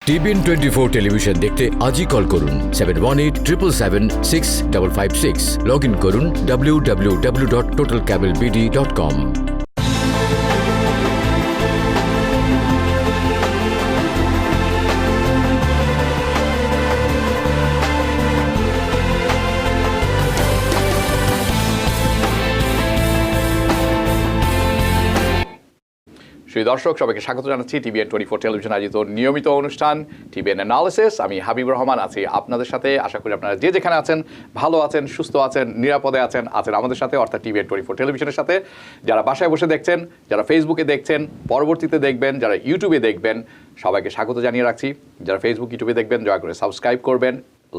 TBN 24 television দেখতে আজই call করুন 7187776556। লগ ইন করুন www.totalcablebd.com। সেই দর্শক সবাইকে স্বাগত জানাচ্ছি টিবিএন 24 টেলিভিশন আয়োজিত নিয়মিত অনুষ্ঠান টিবিএন অ্যানালিসিস। আমি হাবিবুর রহমান আছি আপনাদের সাথে। আশা করি আপনারা যে যেখানে আছেন ভালো আছেন, সুস্থ আছেন, নিরাপদে আছেন আমাদের সাথে, অর্থাৎ টিবিএন 24 টেলিভিশনের সাথে। যারা বাসায় বসে দেখছেন, যারা ফেসবুকে দেখছেন, পরবর্তীতে দেখবেন, যারা ইউটিউবে দেখবেন, সবাইকে স্বাগত জানিয়ে রাখছি। যারা ফেসবুক ইউটিউবে দেখবেন দয়া করে সাবস্ক্রাইব করবেন,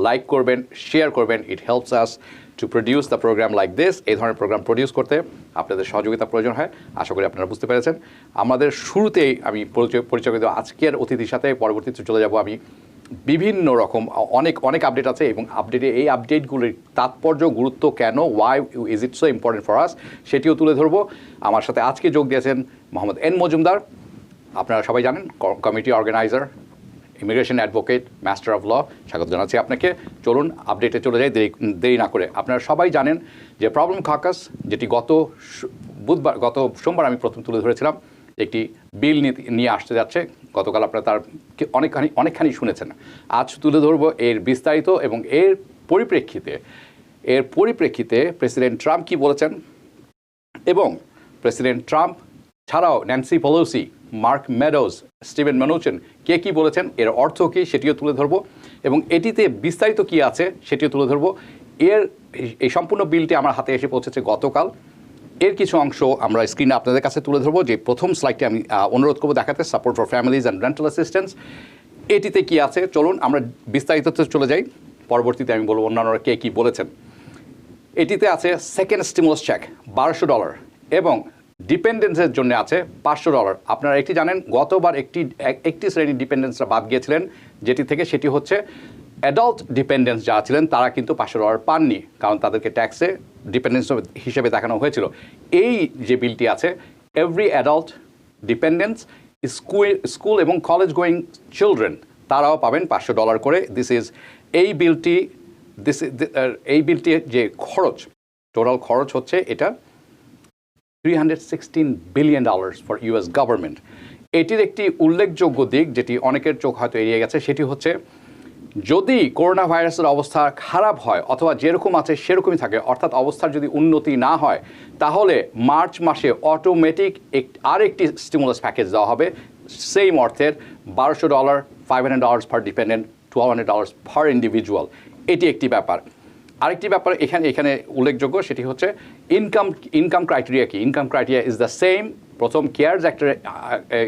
লাইক করবেন, শেয়ার করবেন। It helps us to produce the program like this. এই ধরনের প্রোগ্রাম প্রডিউস করতে আপনাদের সহযোগিতা প্রয়োজন হয়। আশা করি আপনারা বুঝতে পেরেছেন। আমাদের শুরুতেই আমি পরিচয় করে দেব আজকের অতিথির সাথে। পরবর্তীতে চলে যাব আমি বিভিন্ন রকম অনেক আপডেট আছে এবং এই আপডেটগুলির তাৎপর্য, গুরুত্ব কেন, why is it so important for us, সেটিও তুলে ধরবো। আমার সাথে আজকে যোগ দিয়েছেন মোহাম্মদ এন মজুমদার। আপনারা সবাই জানেন committee organiser, immigration advocate, master of law. স্বাগত জানাচ্ছি আপনাকে। চলুন আপডেটে চলে যাই দেরি না করে। আপনারা সবাই জানেন যে প্রবলেম ককাস, যেটি গত সোমবার আমি প্রথম তুলে ধরেছিলাম, একটি বিল নিয়ে আসতে যাচ্ছে। গতকাল আপনারা তার অনেকখানি শুনেছেন। আজ তুলে ধরবো এর বিস্তারিত এবং এর পরিপ্রেক্ষিতে প্রেসিডেন্ট ট্রাম্প কি বলেছেন এবং প্রেসিডেন্ট ট্রাম্প ছাড়াও Nancy Pelosi, Mark Meadows, Steven Mnuchin কে কী বলেছেন, এর অর্থ কী সেটিও তুলে ধরবো এবং এটিতে বিস্তারিত কী আছে সেটিও তুলে ধরবো। এই সম্পূর্ণ বিলটি আমার হাতে এসে পৌঁছেছে গতকাল। এর কিছু অংশ আমরা স্ক্রিনে আপনাদের কাছে তুলে ধরবো। যে প্রথম স্লাইডটি আমি অনুরোধ করবো দেখাতে, support for families and rental assistance. এটিতে কী আছে চলুন আমরা বিস্তারিততে চলে যাই। পরবর্তীতে আমি বলবো অন্যান্যরা কে কী বলেছেন। এটিতে আছে সেকেন্ড স্টিমুলাস চেক $1200 এবং ডিপেন্ডেন্সের জন্য আছে $500। আপনারা একটি জানেন, গতবার একটি শ্রেণীর ডিপেন্ডেন্সরা বাদ গিয়েছিলেন, যেটি থেকে সেটি হচ্ছে অ্যাডাল্ট ডিপেন্ডেন্স যারা ছিলেন তারা কিন্তু $500 পাননি, কারণ তাদেরকে ট্যাক্সে ডিপেন্ডেন্স হিসেবে দেখানো হয়েছিল। এই যে বিলটি আছে, এভরি অ্যাডাল্ট ডিপেন্ডেন্স, স্কুল এবং কলেজ গোয়িং চিলড্রেন তারাও পাবেন $500 করে। এই বিলটির যে টোটাল খরচ হচ্ছে এটা $316 billion ফর ইউএস গভর্নমেন্ট। এটির একটি উল্লেখযোগ্য দিক যেটি অনেকের চোখ হয়তো এড়িয়ে গেছে, সেটি হচ্ছে যদি করোনা ভাইরাসের অবস্থা খারাপ হয় অথবা যেরকম আছে সেরকমই থাকে, অর্থাৎ অবস্থার যদি উন্নতি না হয়, তাহলে মার্চ মাসে অটোমেটিক আরেকটি স্টিমুলাস প্যাকেজ দেওয়া হবে সেম অর্থের $1200, $500 পার ডিপেন্ডেন্ট, $1200 পার ইন্ডিভিজুয়াল। এটি একটি ব্যাপার। আরেকটি ব্যাপার এখানে উল্লেখযোগ্য, সেটি হচ্ছে ইনকাম ক্রাইটেরিয়া কি। Income criteria is the same. প্রথম কেয়ারস অ্যাক্টের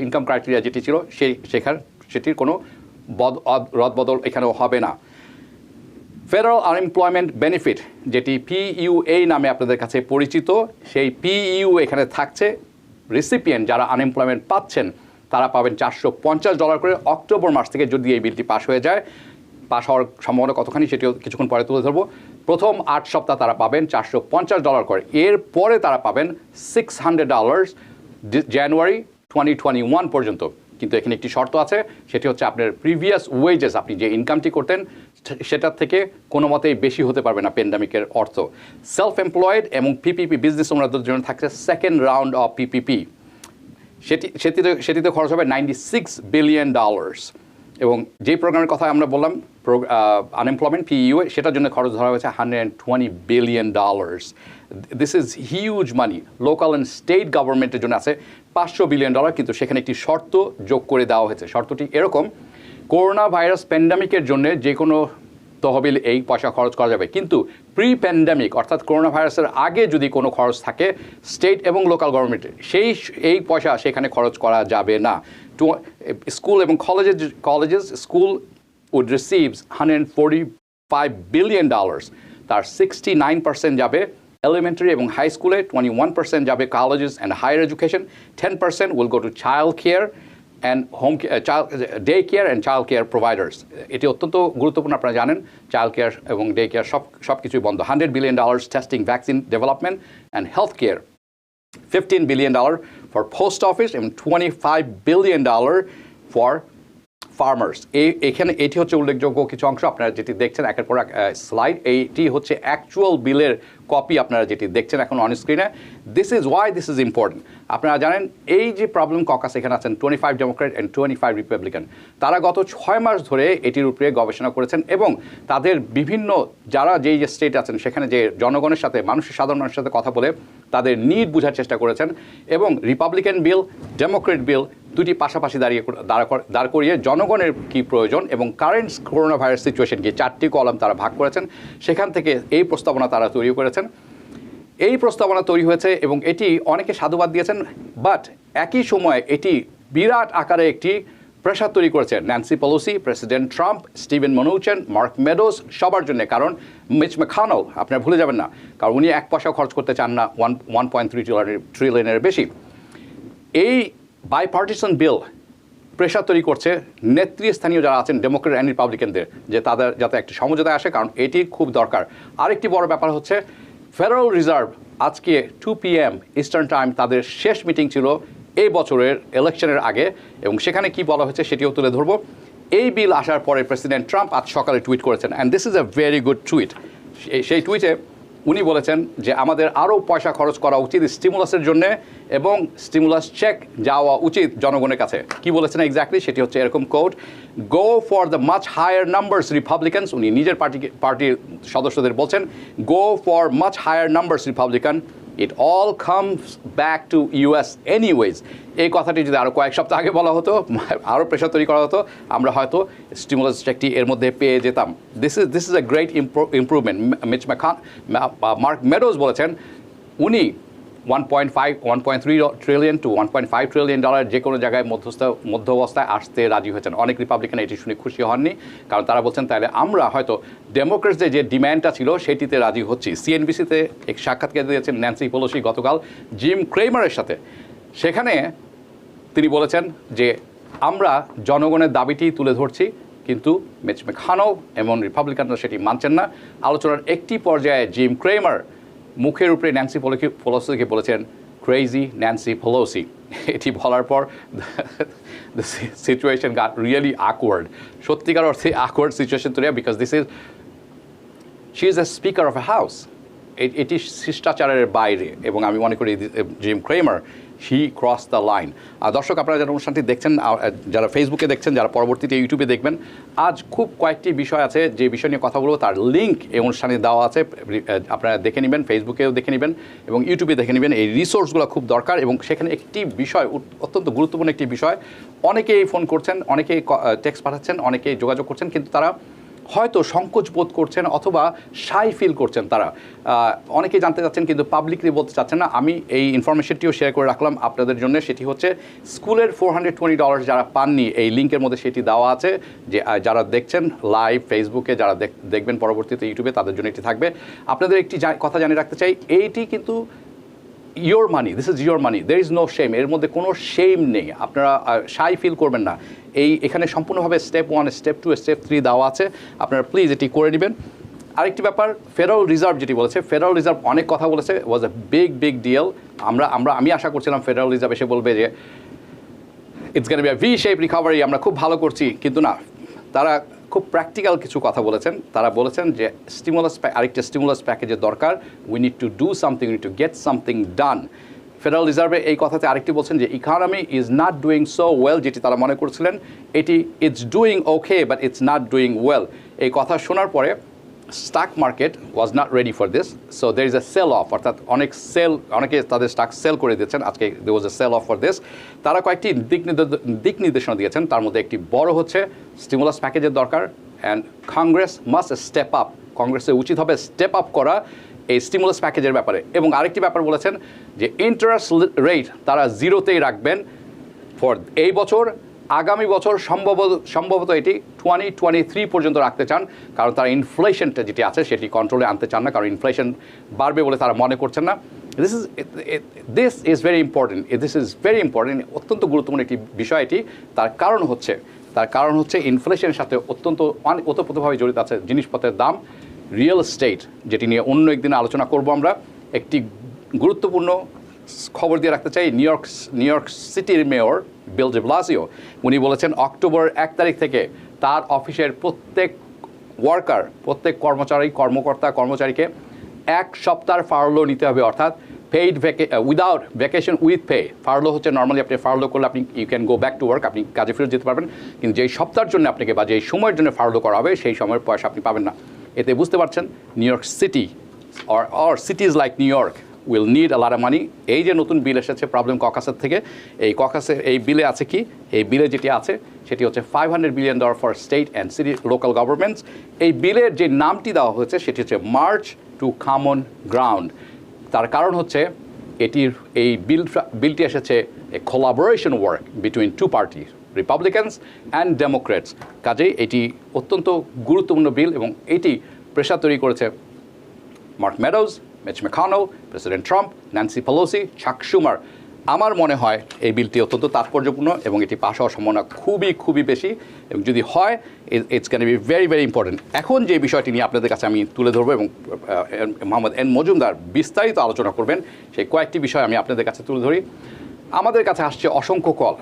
ইনকাম ক্রাইটেরিয়া যেটি ছিল সেটির কোনো রদবদল এখানেও হবে না। ফেডারেল আনএমপ্লয়মেন্ট বেনিফিট, যেটি PUA নামে আপনাদের কাছে পরিচিত, সেই PU এখানে থাকছে। রিসিপিয়েন্ট যারা আনএমপ্লয়মেন্ট পাচ্ছেন তারা পাবেন $450 করে অক্টোবর মাস থেকে, যদি এই বিলটি পাস হয়ে যায়। পাস হওয়ার সম্ভাবনা কতখানি সেটিও কিছুক্ষণ পরে তুলে ধরবো। প্রথম 8 সপ্তাহ তারা পাবেন $450 করে। এরপরে তারা পাবেন $600 জানুয়ারি 2021 পর্যন্ত। কিন্তু এখানে একটি শর্ত আছে, সেটি হচ্ছে আপনার প্রিভিয়াস ওয়েজেস, আপনি যে ইনকামটি করতেন সেটার থেকে কোনো মতেই বেশি হতে পারবে না প্যান্ডামিকের অর্থ। সেলফ এমপ্লয়েড এবং PPP বিজনেস ওনারদের জন্য থাকছে সেকেন্ড রাউন্ড অফ PPP। সেটিতে খরচ হবে $96 billion। এবং যেই প্রোগ্রামের কথা আমরা বললাম আনএমপ্লয়মেন্ট PUA, সেটার জন্য খরচ ধরা হয়েছে $120 billion। This is huge money. Local and state গভর্নমেন্টের জন্য আছে $500 billion, কিন্তু সেখানে একটি শর্ত যোগ করে দেওয়া হয়েছে। শর্তটি এরকম, করোনা ভাইরাস প্যান্ডামিকের জন্য যে কোনো তহবিল এই পয়সা খরচ করা যাবে, কিন্তু প্রি প্যান্ডামিক অর্থাৎ করোনা ভাইরাসের আগে যদি কোনো খরচ থাকে স্টেট এবং লোকাল গভর্নমেন্টের, এই পয়সা সেখানে খরচ করা যাবে না। স্কুল এবং স্কুল উড রিসিভস $145 billion। তার 69% যাবে এলিমেন্টারি এবং হাই স্কুলে, 21% যাবে colleges and higher education, 10% will go to child care and day care and child care providers. এটি অত্যন্ত গুরুত্বপূর্ণ। আপনারা জানেন চাইল্ড কেয়ার এবং ডে কেয়ার সব কিছুই বন্ধ। $100 billion টেস্টিং, vaccine development and health care, $15 billion for post office and $25 billion for farmers এখানে এটি হচ্ছে উল্লেখযোগ্য কিছু অংশ আপনারা যেটি দেখছেন একের পর এক স্লাইড, এইটি হচ্ছে অ্যাকচুয়াল বিলের কপি আপনারা যেটি দেখছেন এখন অন স্ক্রিনে। This is why this is important. আপনারা জানেন এই যে প্রবলেম ককাস এখানে আছেন 25 ডেমোক্রেট অ্যান্ড 25 রিপাবলিকান, তারা গত 6 মাস ধরে এটির উপরে গবেষণা করেছেন এবং তাদের বিভিন্ন যারা যেই যে স্টেট আছেন সেখানে যে জনগণের সাথে সাধারণ মানুষের সাথে কথা বলে তাদের নিড বোঝার চেষ্টা করেছেন এবং রিপাবলিকান বিল ডেমোক্রেট বিল দুটি পাশাপাশি দাঁড় করিয়ে জনগণের কী প্রয়োজন এবং কারেন্ট করোনা ভাইরাস সিচুয়েশন কি 4টি কলাম তারা ভাগ করেছেন, সেখান থেকে এই প্রস্তাবনা তারা তৈরি করেছেন। এই প্রস্তাবনা তৈরি হয়েছে এবং এটি অনেকে সাধুবাদ দিয়েছেন, বাট একই সময়ে এটি বিরাট আকারে একটি প্রেশার তৈরি করেছে Nancy Pelosi, president Trump, Steven Mnuchin, Mark Meadows, সবার জন্য। কারণ মিচ ম্যাকনেল আপনারা ভুলে যাবেন না, কারণ উনি 1 পয়সাও খরচ করতে চান না 1.3 ট্রিলিয়নের বেশি। এই বাইপার্টিসান বিল প্রেশার তৈরি করছে নেতৃস্থানীয় যারা আছেন ডেমোক্রেট অ্যান্ড রিপাবলিকানদের, যে তাদের যাতে একটি সমঝোতায় আসে, কারণ এটি খুব দরকার। আরেকটি বড় ব্যাপার হচ্ছে ফেডারেল রিজার্ভ আজকে 2 PM ইস্টার্ন টাইম তাদের শেষ মিটিং ছিল এই বছরের ইলেকশনের আগে এবং সেখানে কি বলা হয়েছে সেটিও তুলে ধরবো। এই বিল আসার পরে প্রেসিডেন্ট ট্রাম্প আজ সকালে টুইট করেছেন, and this is a very good tweet. সেই টুইটে উনি বলেছেন যে আমাদের আরও পয়সা খরচ করা উচিত স্টিমুলাসের জন্য এবং স্টিমুলাস চেক যাওয়া উচিত জনগণের কাছে। কি বলেছেন এক্স্যাক্টলি সেটি হচ্ছে এরকম code, go for the much higher numbers Republicans, উনি নিজের পার্টির সদস্যদের বলছেন go for much higher numbers Republican, it all comes back to US anyways. এই কথাটি যদি আরও কয়েক সপ্তাহ আগে বলা হতো, আরও প্রেশার তৈরি করা হতো, আমরা হয়তো স্টিমুলাস চেকটি এর মধ্যে পেয়ে যেতাম। This is a great improvement. Mark Meadows বলেছেন উনি 1.3 ট্রিলিয়ন টু 1.5 ট্রিলিয়ন ডলার যে কোনো জায়গায় মধ্যবস্থায় আসতে রাজি হয়েছেন। অনেক রিপাবলিকান এটি শুনে খুশি হননি, কারণ তারা বলছেন তাহলে আমরা হয়তো ডেমোক্রেটসদের যে ডিম্যান্ডটা ছিল সেটিতে রাজি হচ্ছি। সিএনবিসিতে এক সাক্ষাৎকার দিয়েছেন ন্যান্সি পেলোসি গতকাল জিম ক্রেমারের সাথে, সেখানে তিনি বলেছেন যে আমরা জনগণের দাবিটি তুলে ধরছি, কিন্তু মিচ ম্যাকনেল এবং রিপাবলিকানরা সেটি মানছেন না। আলোচনার একটি পর্যায়ে জিম ক্রেমার মুখের উপরে ন্যান্সি পেলোসিকে বলেছেন ক্রেজি ন্যান্সি পেলোসি। এটি বলার পর the situation got really awkward, সত্যিকার অর্থে awkward সিচুয়েশন তৈরি, because she is a speaker of a house. এটি শিষ্টাচারের বাইরে এবং আমি মনে করি Jim Cramer he cross the line. আর দর্শক আপনারা যারা অনুষ্ঠানটি দেখছেন, যারা ফেসবুকে দেখছেন, যারা পরবর্তীতে ইউটিউবে দেখবেন, আজ খুব কয়েকটি বিষয় আছে যে বিষয় নিয়ে কথা বলবো, তার লিঙ্ক এই অনুষ্ঠানে দেওয়া আছে, আপনারা দেখে নেবেন, ফেসবুকেও দেখে নেবেন এবং ইউটিউবে দেখে নেবেন। এই রিসোর্সগুলো খুব দরকার এবং সেখানে একটি বিষয় অত্যন্ত গুরুত্বপূর্ণ একটি বিষয়, অনেকেই ফোন করছেন, অনেকেই টেক্সট পাঠাচ্ছেন, অনেকেই যোগাযোগ করছেন, কিন্তু তারা হয়তো সংকোচ বোধ করছেন অথবা শাই ফিল করছেন। তারা অনেকেই জানতে চাচ্ছেন কিন্তু পাবলিকলি বলতে চাচ্ছেন না। আমি এই ইনফরমেশনটিও শেয়ার করে রাখলাম আপনাদের জন্য। সেটি হচ্ছে স্কুলের $420 যারা পাননি, এই লিঙ্কের মধ্যে সেটি দেওয়া আছে, যে যারা দেখছেন লাইভ ফেসবুকে, যারা দেখবেন পরবর্তীতে ইউটিউবে, তাদের জন্য এটি থাকবে। আপনাদের একটি কথা জানিয়ে রাখতে চাই, এইটি কিন্তু your money, this is your money, there is no shame, এর মধ্যে কোনো শেম নেই, আপনারা শাই ফিল করবেন না। এখানে সম্পূর্ণভাবে স্টেপ 1, স্টেপ 2, স্টেপ 3 দেওয়া আছে, আপনারা প্লিজ এটি করে নেবেন। আরেকটি ব্যাপার, ফেডারেল রিজার্ভ যেটি বলেছে, ফেডারেল রিজার্ভ অনেক কথা বলেছে, ওয়াজ এ বিগ ডিল। আমি আশা করছিলাম ফেডারেল রিজার্ভ এসে বলবে যে it's gonna be a V shape recovery, আমরা খুব ভালো করছি, কিন্তু না, তারা খুব প্র্যাকটিক্যাল কিছু কথা বলেছেন। তারা বলেছেন যে আরেকটা স্টিমুলাস প্যাকেজের দরকার, we need to do something, we need to get something done. Federal রিজার্ভে এই কথাতে আরেকটি বলছেন যে economy is not doing so well, যেটি তারা মনে করছিলেন এটি it's doing okay but it's not doing well. এই কথা শোনার পরে stock market was not ready for this, so there is a sell off, অর্থাৎ অনেকে তাদের স্টক সেল করে দিয়েছেন। আজকে there was a sell of for this. তারা কয়েকটি দিক নির্দেশনা দিয়েছেন, তার মধ্যে একটি বড় হচ্ছে স্টিমুলাস প্যাকেজের দরকার, and Congress must step up, কংগ্রেসের উচিত হবে স্টেপ আপ করা এই স্টিমুলাস প্যাকেজের ব্যাপারে। এবং আরেকটি ব্যাপার বলেছেন যে ইন্টারেস্ট রেট তারা 0তেই রাখবেন ফর এই বছর, আগামী বছর সম্ভবত এটি 2023 পর্যন্ত রাখতে চান, কারণ তারা ইনফ্লেশনটা যেটি আছে সেটি কন্ট্রোলে আনতে চান না, কারণ ইনফ্লেশন বাড়বে বলে তারা মনে করছেন না। দিস ইজ ভেরি ইম্পর্টেন্ট, অত্যন্ত গুরুত্বপূর্ণ একটি বিষয় এটি। তার কারণ হচ্ছে ইনফ্লেশনের সাথে ওতপ্রোতভাবে জড়িত আছে জিনিসপত্রের দাম, রিয়েল এস্টেট, যেটি নিয়ে অন্য একদিন আলোচনা করব আমরা। একটি গুরুত্বপূর্ণ খবর দিয়ে রাখতে চাই, নিউ ইয়র্ক সিটির মেয়র বিল ডে ব্লাসিও, উনি বলেছেন অক্টোবর 1 তারিখ থেকে তার অফিসের প্রত্যেক ওয়ার্কার, প্রত্যেক কর্মচারীকে 1 সপ্তাহ ফার্লো নিতে হবে, অর্থাৎ paid without vacation with pay. Furlough হচ্ছে নর্মালি আপনি ফার্লো করলে আপনি you can go back to work, আপনি কাজে ফিরে যেতে পারবেন, কিন্তু যেই সপ্তাহের জন্য আপনাকে বা যেই সময়ের জন্য ফার্লো করা হবে সেই সময়ের পয়সা আপনি পাবেন না। এতে বুঝতে পারছেন new York city or cities like New York will need a lot of money. এই যে নতুন বিল এসেছে প্রবলেম ককাসের থেকে, এই ককাসের এই বিলে আছে কি, এই বিলে যেটি আছে সেটি হচ্ছে $500 billion for state and city local governments. এই বিলের যে নামটি দেওয়া হয়েছে সেটি হচ্ছে মার্চ টু কমন গ্রাউন্ড। তার কারণ হচ্ছে এই বিলটি এসেছে a collaboration work between two party, Republicans and Democrats. কাজেই এটি অত্যন্ত গুরুত্বপূর্ণ বিল এবং এটি প্রেশার তৈরি করেছে Mark Meadows, Mitch McConnell, president Trump, Nancy Pelosi, Chuck Schumer. আমার মনে হয় এই বিলটি অত্যন্ত তাৎপর্যপূর্ণ এবং এটি পাস হওয়ার সম্ভাবনা খুবই বেশি, এবং যদি হয় it's can be very very important. এখন যে বিষয়টি নিয়ে আপনাদের কাছে আমি তুলে ধরবো এবং মোহাম্মদ এন মজুমদার বিস্তারিত আলোচনা করবেন, সেই কয়েকটি বিষয় আমি আপনাদের কাছে তুলে ধরি। আমাদের কাছে আসছে অসংখ্য কল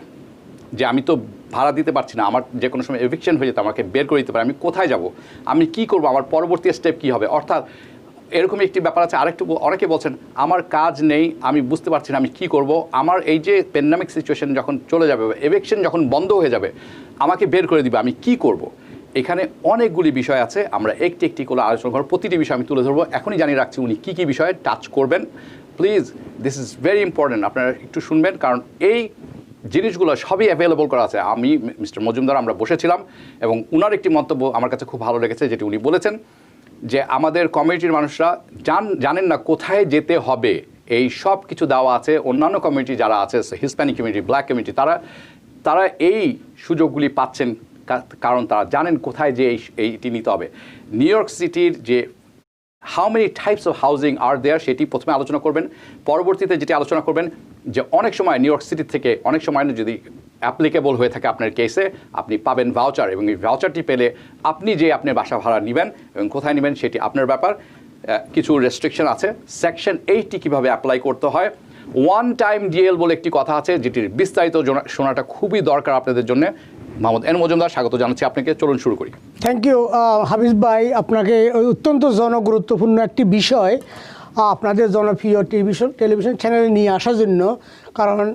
যে আমি তো ভাড়া দিতে পারছি না, আমার যে কোনো সময় এভিকশন হয়ে যেত, আমাকে বের করে দিতে পারে, আমি কোথায় যাব, আমি কি করব, আমার পরবর্তী স্টেপ কী হবে। অর্থাৎ এরকমই একটি ব্যাপার আছে। অনেকে বলছেন আমার কাজ নেই, আমি বুঝতে পারছি না আমি কি করব, আমার এই যে প্যান্ডামিক সিচুয়েশন যখন চলে যাবে, এভিকশন যখন বন্ধ হয়ে যাবে, আমাকে বের করে দিবে, আমি কি করব। এখানে অনেকগুলি বিষয় আছে, আমরা একটি করে আলোচনা করব, প্রতিটি বিষয় আমি তুলে ধরবো। এখনই জানিয়ে রাখছি উনি কী বিষয়ে টাচ করবেন। Please, this is very important, আপনারা একটু শুনবেন, কারণ এই জিনিসগুলো সবই অ্যাভেলেবল করা আছে। আমি মিস্টার মজুমদার আমরা বসেছিলাম এবং উনার একটি মন্তব্য আমার কাছে খুব ভালো লেগেছে, যেটি উনি বলেছেন যে আমাদের কমিউনিটির মানুষরা জানেন না কোথায় যেতে হবে। এই সব কিছু দেওয়া আছে, অন্যান্য কমিউনিটি যারা আছে, হিসপ্যানিক কমিউনিটি, ব্ল্যাক কমিউনিটি, তারা এই সুযোগগুলি পাচ্ছেন কারণ তারা জানেন কোথায় যে এইটি নিতে হবে। নিউ ইয়র্ক সিটির যে how many types of housing are there সেটি প্রথমে আলোচনা করবেন। পরবর্তীতে যেটি আলোচনা করবেন যে অনেক সময় নিউ ইয়র্ক সিটি থেকে অনেক সময় যদি অ্যাপ্লিকেবল হয়ে থাকে আপনার কেসে, আপনি পাবেন ভাউচার, এবং এই ভাউচারটি পেলে আপনি যে আপনার বাসা ভাড়া নেবেন এবং কোথায় নেবেন সেটি আপনার ব্যাপার। কিছু রেস্ট্রিকশন আছে। সেকশন 8টি কীভাবে অ্যাপ্লাই করতে হয়, ওয়ান টাইম ডিএল বলে একটি কথা আছে, যেটির বিস্তারিত শোনাটা খুবই দরকার আপনাদের জন্য। মোহাম্মদ এন মজুমদার, স্বাগত জানাচ্ছি আপনাকে, চলুন শুরু করি। থ্যাংক ইউ হাফিজ ভাই, আপনাকে অত্যন্ত জনগুরুত্বপূর্ণ একটি বিষয় আপনাদের জনপ্রিয় টেলিভিশন চ্যানেলে নিয়ে আসার জন্য। কারণ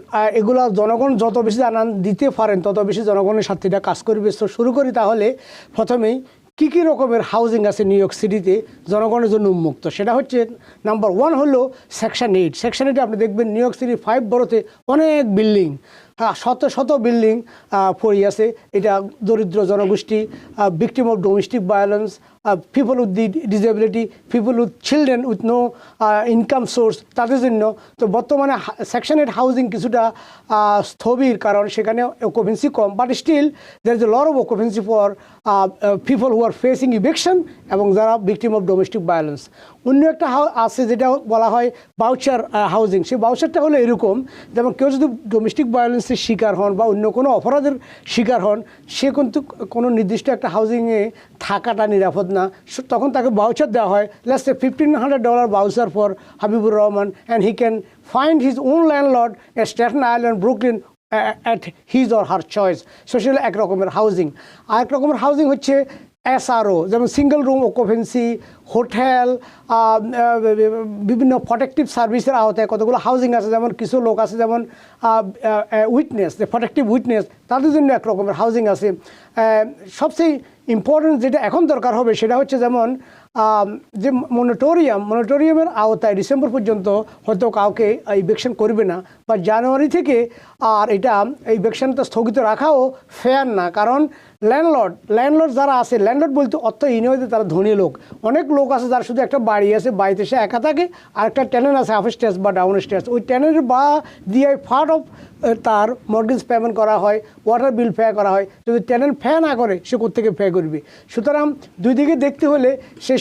এগুলো জনগণ যত বেশি জানান দিতে পারেন তত বেশি জনগণের সাথে এটা কাজ করবে। তো শুরু করি তাহলে প্রথমেই কী রকমের হাউজিং আছে নিউ ইয়র্ক সিটিতে জনগণের জন্য উন্মুক্ত। সেটা হচ্ছে নাম্বার 1 হলো সেকশন 8। সেকশন 8 আপনি দেখবেন নিউ ইয়র্ক সিটি 5 বড়োতে অনেক বিল্ডিং, শত বিল্ডিং পড়ে আছে। এটা দরিদ্র জনগোষ্ঠী, victim of domestic violence, people with disability, people with children with no income source, তাদের জন্য। তো বর্তমানে সেকশন 8 হাউজিং কিছুটা স্থবির, কারণ সেখানে অকুপেন্সি কম, but still there is a lot of occupancy for people who are facing eviction এবং যারা ভিকটিম অফ ডোমেস্টিক ভায়োলেন্স। অন্য একটা আছে যেটা বলা হয় ভাউচার হাউজিং। সেই ভাউচারটা হলো এরকম, যেমন কেউ যদি ডোমেস্টিক ভায়োলেন্সের শিকার হন বা অন্য কোনো অপরাধের শিকার হন, সে কিন্তু কোনো নির্দিষ্ট একটা হাউজিংয়ে থাকাটা নিরাপদ না, তখন তাকে ভাউচার দেওয়া হয়। Let's say $1,500 voucher for Habibur Rahman, and he can find his own landlord at Staten island, Brooklyn at his or her choice। So সেটা এক রকমের হাউজিং। আরেক রকমের হাউজিং হচ্ছে SRO, যেমন সিঙ্গেল রুম অকুপেন্সি, হোটেল, বিভিন্ন প্রটেক্টিভ সার্ভিসের আওতায় কতগুলো হাউজিং আছে। যেমন কিছু লোক আছে যেমন উইটনেস, প্রটেক্টিভ উইটনেস, তাদের জন্য এক রকমের হাউজিং আছে। সবচেয়ে ইম্পর্টেন্ট যেটা এখন দরকার হবে সেটা হচ্ছে যেমন যে মনিটরিয়ামের আওতায় ডিসেম্বর পর্যন্ত হয়তো কাউকে ইভিকশন করবে না, বা জানুয়ারি থেকে। আর এটা ইভিকশনটা স্থগিত রাখাও ফেয়ার না, কারণ ল্যান্ডলর্ড যারা আছে, ল্যান্ডলর্ড বলতে অর্থ ইউনিয়নে তারা ধনী লোক। অনেক লোক আছে যার শুধু একটা বাড়ি আছে, বাড়িতে সে একা থাকে, আর একটা টেনেন্ট আছে হাফ স্টেজ বা ডাউন স্টেজ। ওই টেনেন্টের বা দিয়ে পার্ট অফ তার মর্গেজ পেমেন্ট করা হয়, ওয়াটার বিল পে করা হয়। যদি টেনেন্ট পে না করে সে কোত্থেকে পে করবে? সুতরাং দুই দিকে দেখতে হলে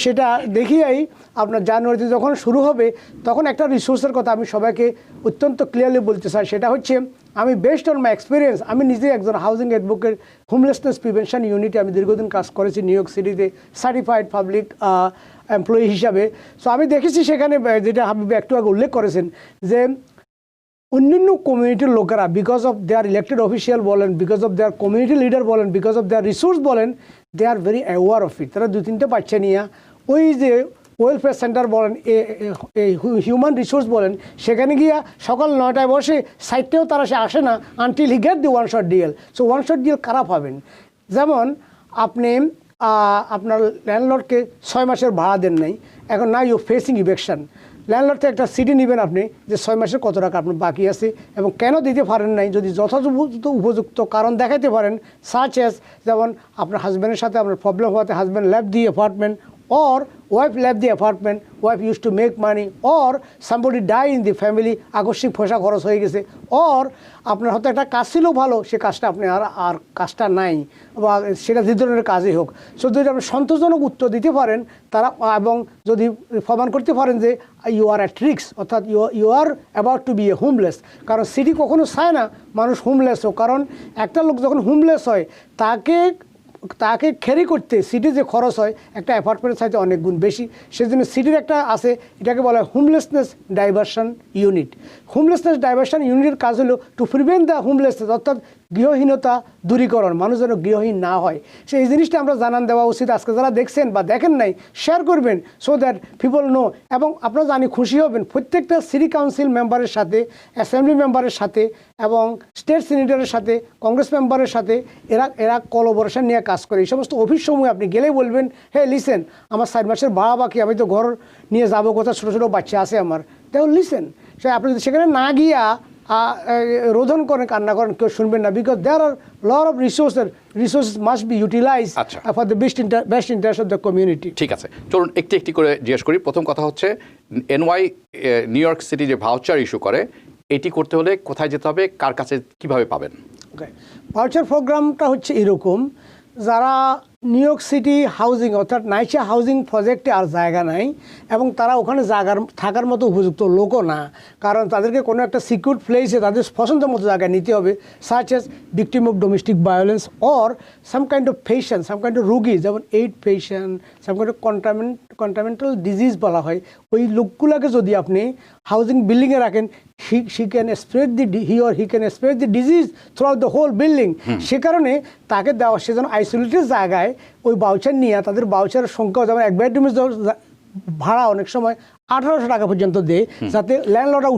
সেটা দেখিয়েই আপনার জানুয়ারিতে যখন শুরু হবে তখন একটা রিসোর্সের কথা আমি সবাইকে অত্যন্ত ক্লিয়ারলি বলতে চাই। সেটা হচ্ছে, আমি বেস্ট অন মাই এক্সপিরিয়েন্স, আমি নিজে একজন হাউজিং অ্যাডভোকেট, হোমলেসনেস প্রিভেনশন ইউনিটে আমি দীর্ঘদিন কাজ করেছি নিউ ইয়র্ক সিটিতে সার্টিফাইড পাবলিক এমপ্লয়ি হিসাবে। সো আমি দেখেছি সেখানে, যেটা হাবিব একটু আগে উল্লেখ করেছেন, যে অন্যান্য কমিউনিটির লোকেরা because of their elected official বলেন, because of their community leader বলেন, বিকজ অফ দেয়ার রিসোর্স বলেন, they are very aware of it. তারা 2-3টে বাচ্চা নিয়ে ওই যে ওয়েলফেয়ার সেন্টার বলেন, হিউম্যান রিসোর্স বলেন, সেখানে গিয়া সকাল 9টায় বসে সাইডটাও তারা সে আসে না until he get the one shot DL. So one shot DL কারা পাবেন? যেমন আপনি আপনার ল্যান্ডলর্ডকে 6 মাসের ভাড়া দেন নাই, এখন না ইউ ফেসিং ইভেকশন। ল্যান্ডলর্ড থেকে একটা সিডি নেবেন আপনি যে 6 মাসের কত টাকা আপনার বাকি আছে এবং কেন দিতে পারেন নাই, যদি যথাযথ উপযুক্ত কারণ দেখাইতে পারেন, সাচ এস যেমন আপনার হাজব্যান্ডের সাথে আপনার প্রবলেম হওয়াতে husband left the apartment, or wife left the apartment, wife used to make money, or somebody died in the family, আকস্মিক পয়সা খরচ হয়ে গেছে, or আপনার হয়তো একটা কাজ ছিল ভালো, সে কাজটা আপনি আর কাজটা নাই, বা সেটা যে ধরনের কাজই হোক। সো যদি আপনি সন্তোষজনক উত্তর দিতে পারেন তারা, এবং যদি প্রমাণ করতে পারেন যে ইউ আর অ্যাট রিস্ক, অর্থাৎ you are about to be a homeless. কারণ সিটি কখনো চায় না মানুষ হোমলেস হোক, কারণ একটা লোক যখন হোমলেস হয় তাকে ক্যারি করতে সিটি যে খরচ হয় একটা অ্যাপার্টমেন্টের চাইতে অনেক গুণ বেশি। সেজন্য সিটির একটা আছে, এটাকে বলা হয় homelessness diversion unit. Homelessness diversion ইউনিটের কাজ হলো টু প্রিভেন্ট দ্য হোমলেসনেস, অর্থাৎ গৃহহীনতা দূরীকরণ, মানুষ যেন গৃহহীন না হয়। সেই জিনিসটা আমরা জানান দেওয়া উচিত। আজকে যারা দেখছেন বা দেখেন নাই শেয়ার করবেন, সো দ্যাট পিপল নো। এবং আপনারা জানি খুশি হবেন, প্রত্যেকটা সিটি কাউন্সিল মেম্বারের সাথে, অ্যাসেম্বলি মেম্বারের সাথে এবং স্টেট সিনেটরের সাথে, কংগ্রেস মেম্বারের সাথে এরা কোলাবোরেশন নিয়ে কাজ করে। এই সমস্ত অফিস সমূহে আপনি গেলেই বলবেন, হে লিসেন, আমার 4 মাসের ভাড়া বাকি, আমি তো ঘর নিয়ে যাবো, কোথাও ছোটো ছোটো বাচ্চা আছে আমার, তাও লিসেন। সে আপনি যদি সেখানে না গিয়া রোধন করেন, কান্না করেন, কেউ শুনবেন না। Because there are lot of resources must be utilise for the best interest of the community. ঠিক আছে, চলুন একটি করে জিজ্ঞেস করি। প্রথম কথা হচ্ছে, এনওয়াই নিউ ইয়র্ক সিটি যে ভাউচার ইস্যু করে, এটি করতে হলে কোথায় যেতে হবে, কার কাছে কিভাবে পাবেন? ওকে, ভাউচার প্রোগ্রামটা হচ্ছে এরকম, যারা নিউ ইয়র্ক সিটি হাউজিং অর্থাৎ নাইচা হাউজিং প্রজেক্টে আর জায়গা নাই এবং তারা ওখানে থাকার মতো উপযুক্ত লোকও না, কারণ তাদেরকে কোনো একটা সিকিউর প্লেসে তাদের পছন্দ মতো জায়গায় নিতে হবে, such as victim of domestic violence or some kind of patient, some kind of রোগী, যেমন AIDS patient, some kind of contaminated disease বলা হয়। ওই লোকগুলোকে যদি আপনি হাউজিং বিল্ডিংয়ে রাখেন, he can spread the disease throughout the whole building. সে কারণে তাকে দেওয়া, সেজন্য আইসোলেটেড জায়গায় ওই বাউচার নিয়ে, তাদের বাউচারের সংখ্যা যেমন এক বেডরুমের ভাড়া অনেক সময় 1800 টাকা পর্যন্ত দেয়, যাতে ল্যান্ডলর্ডরা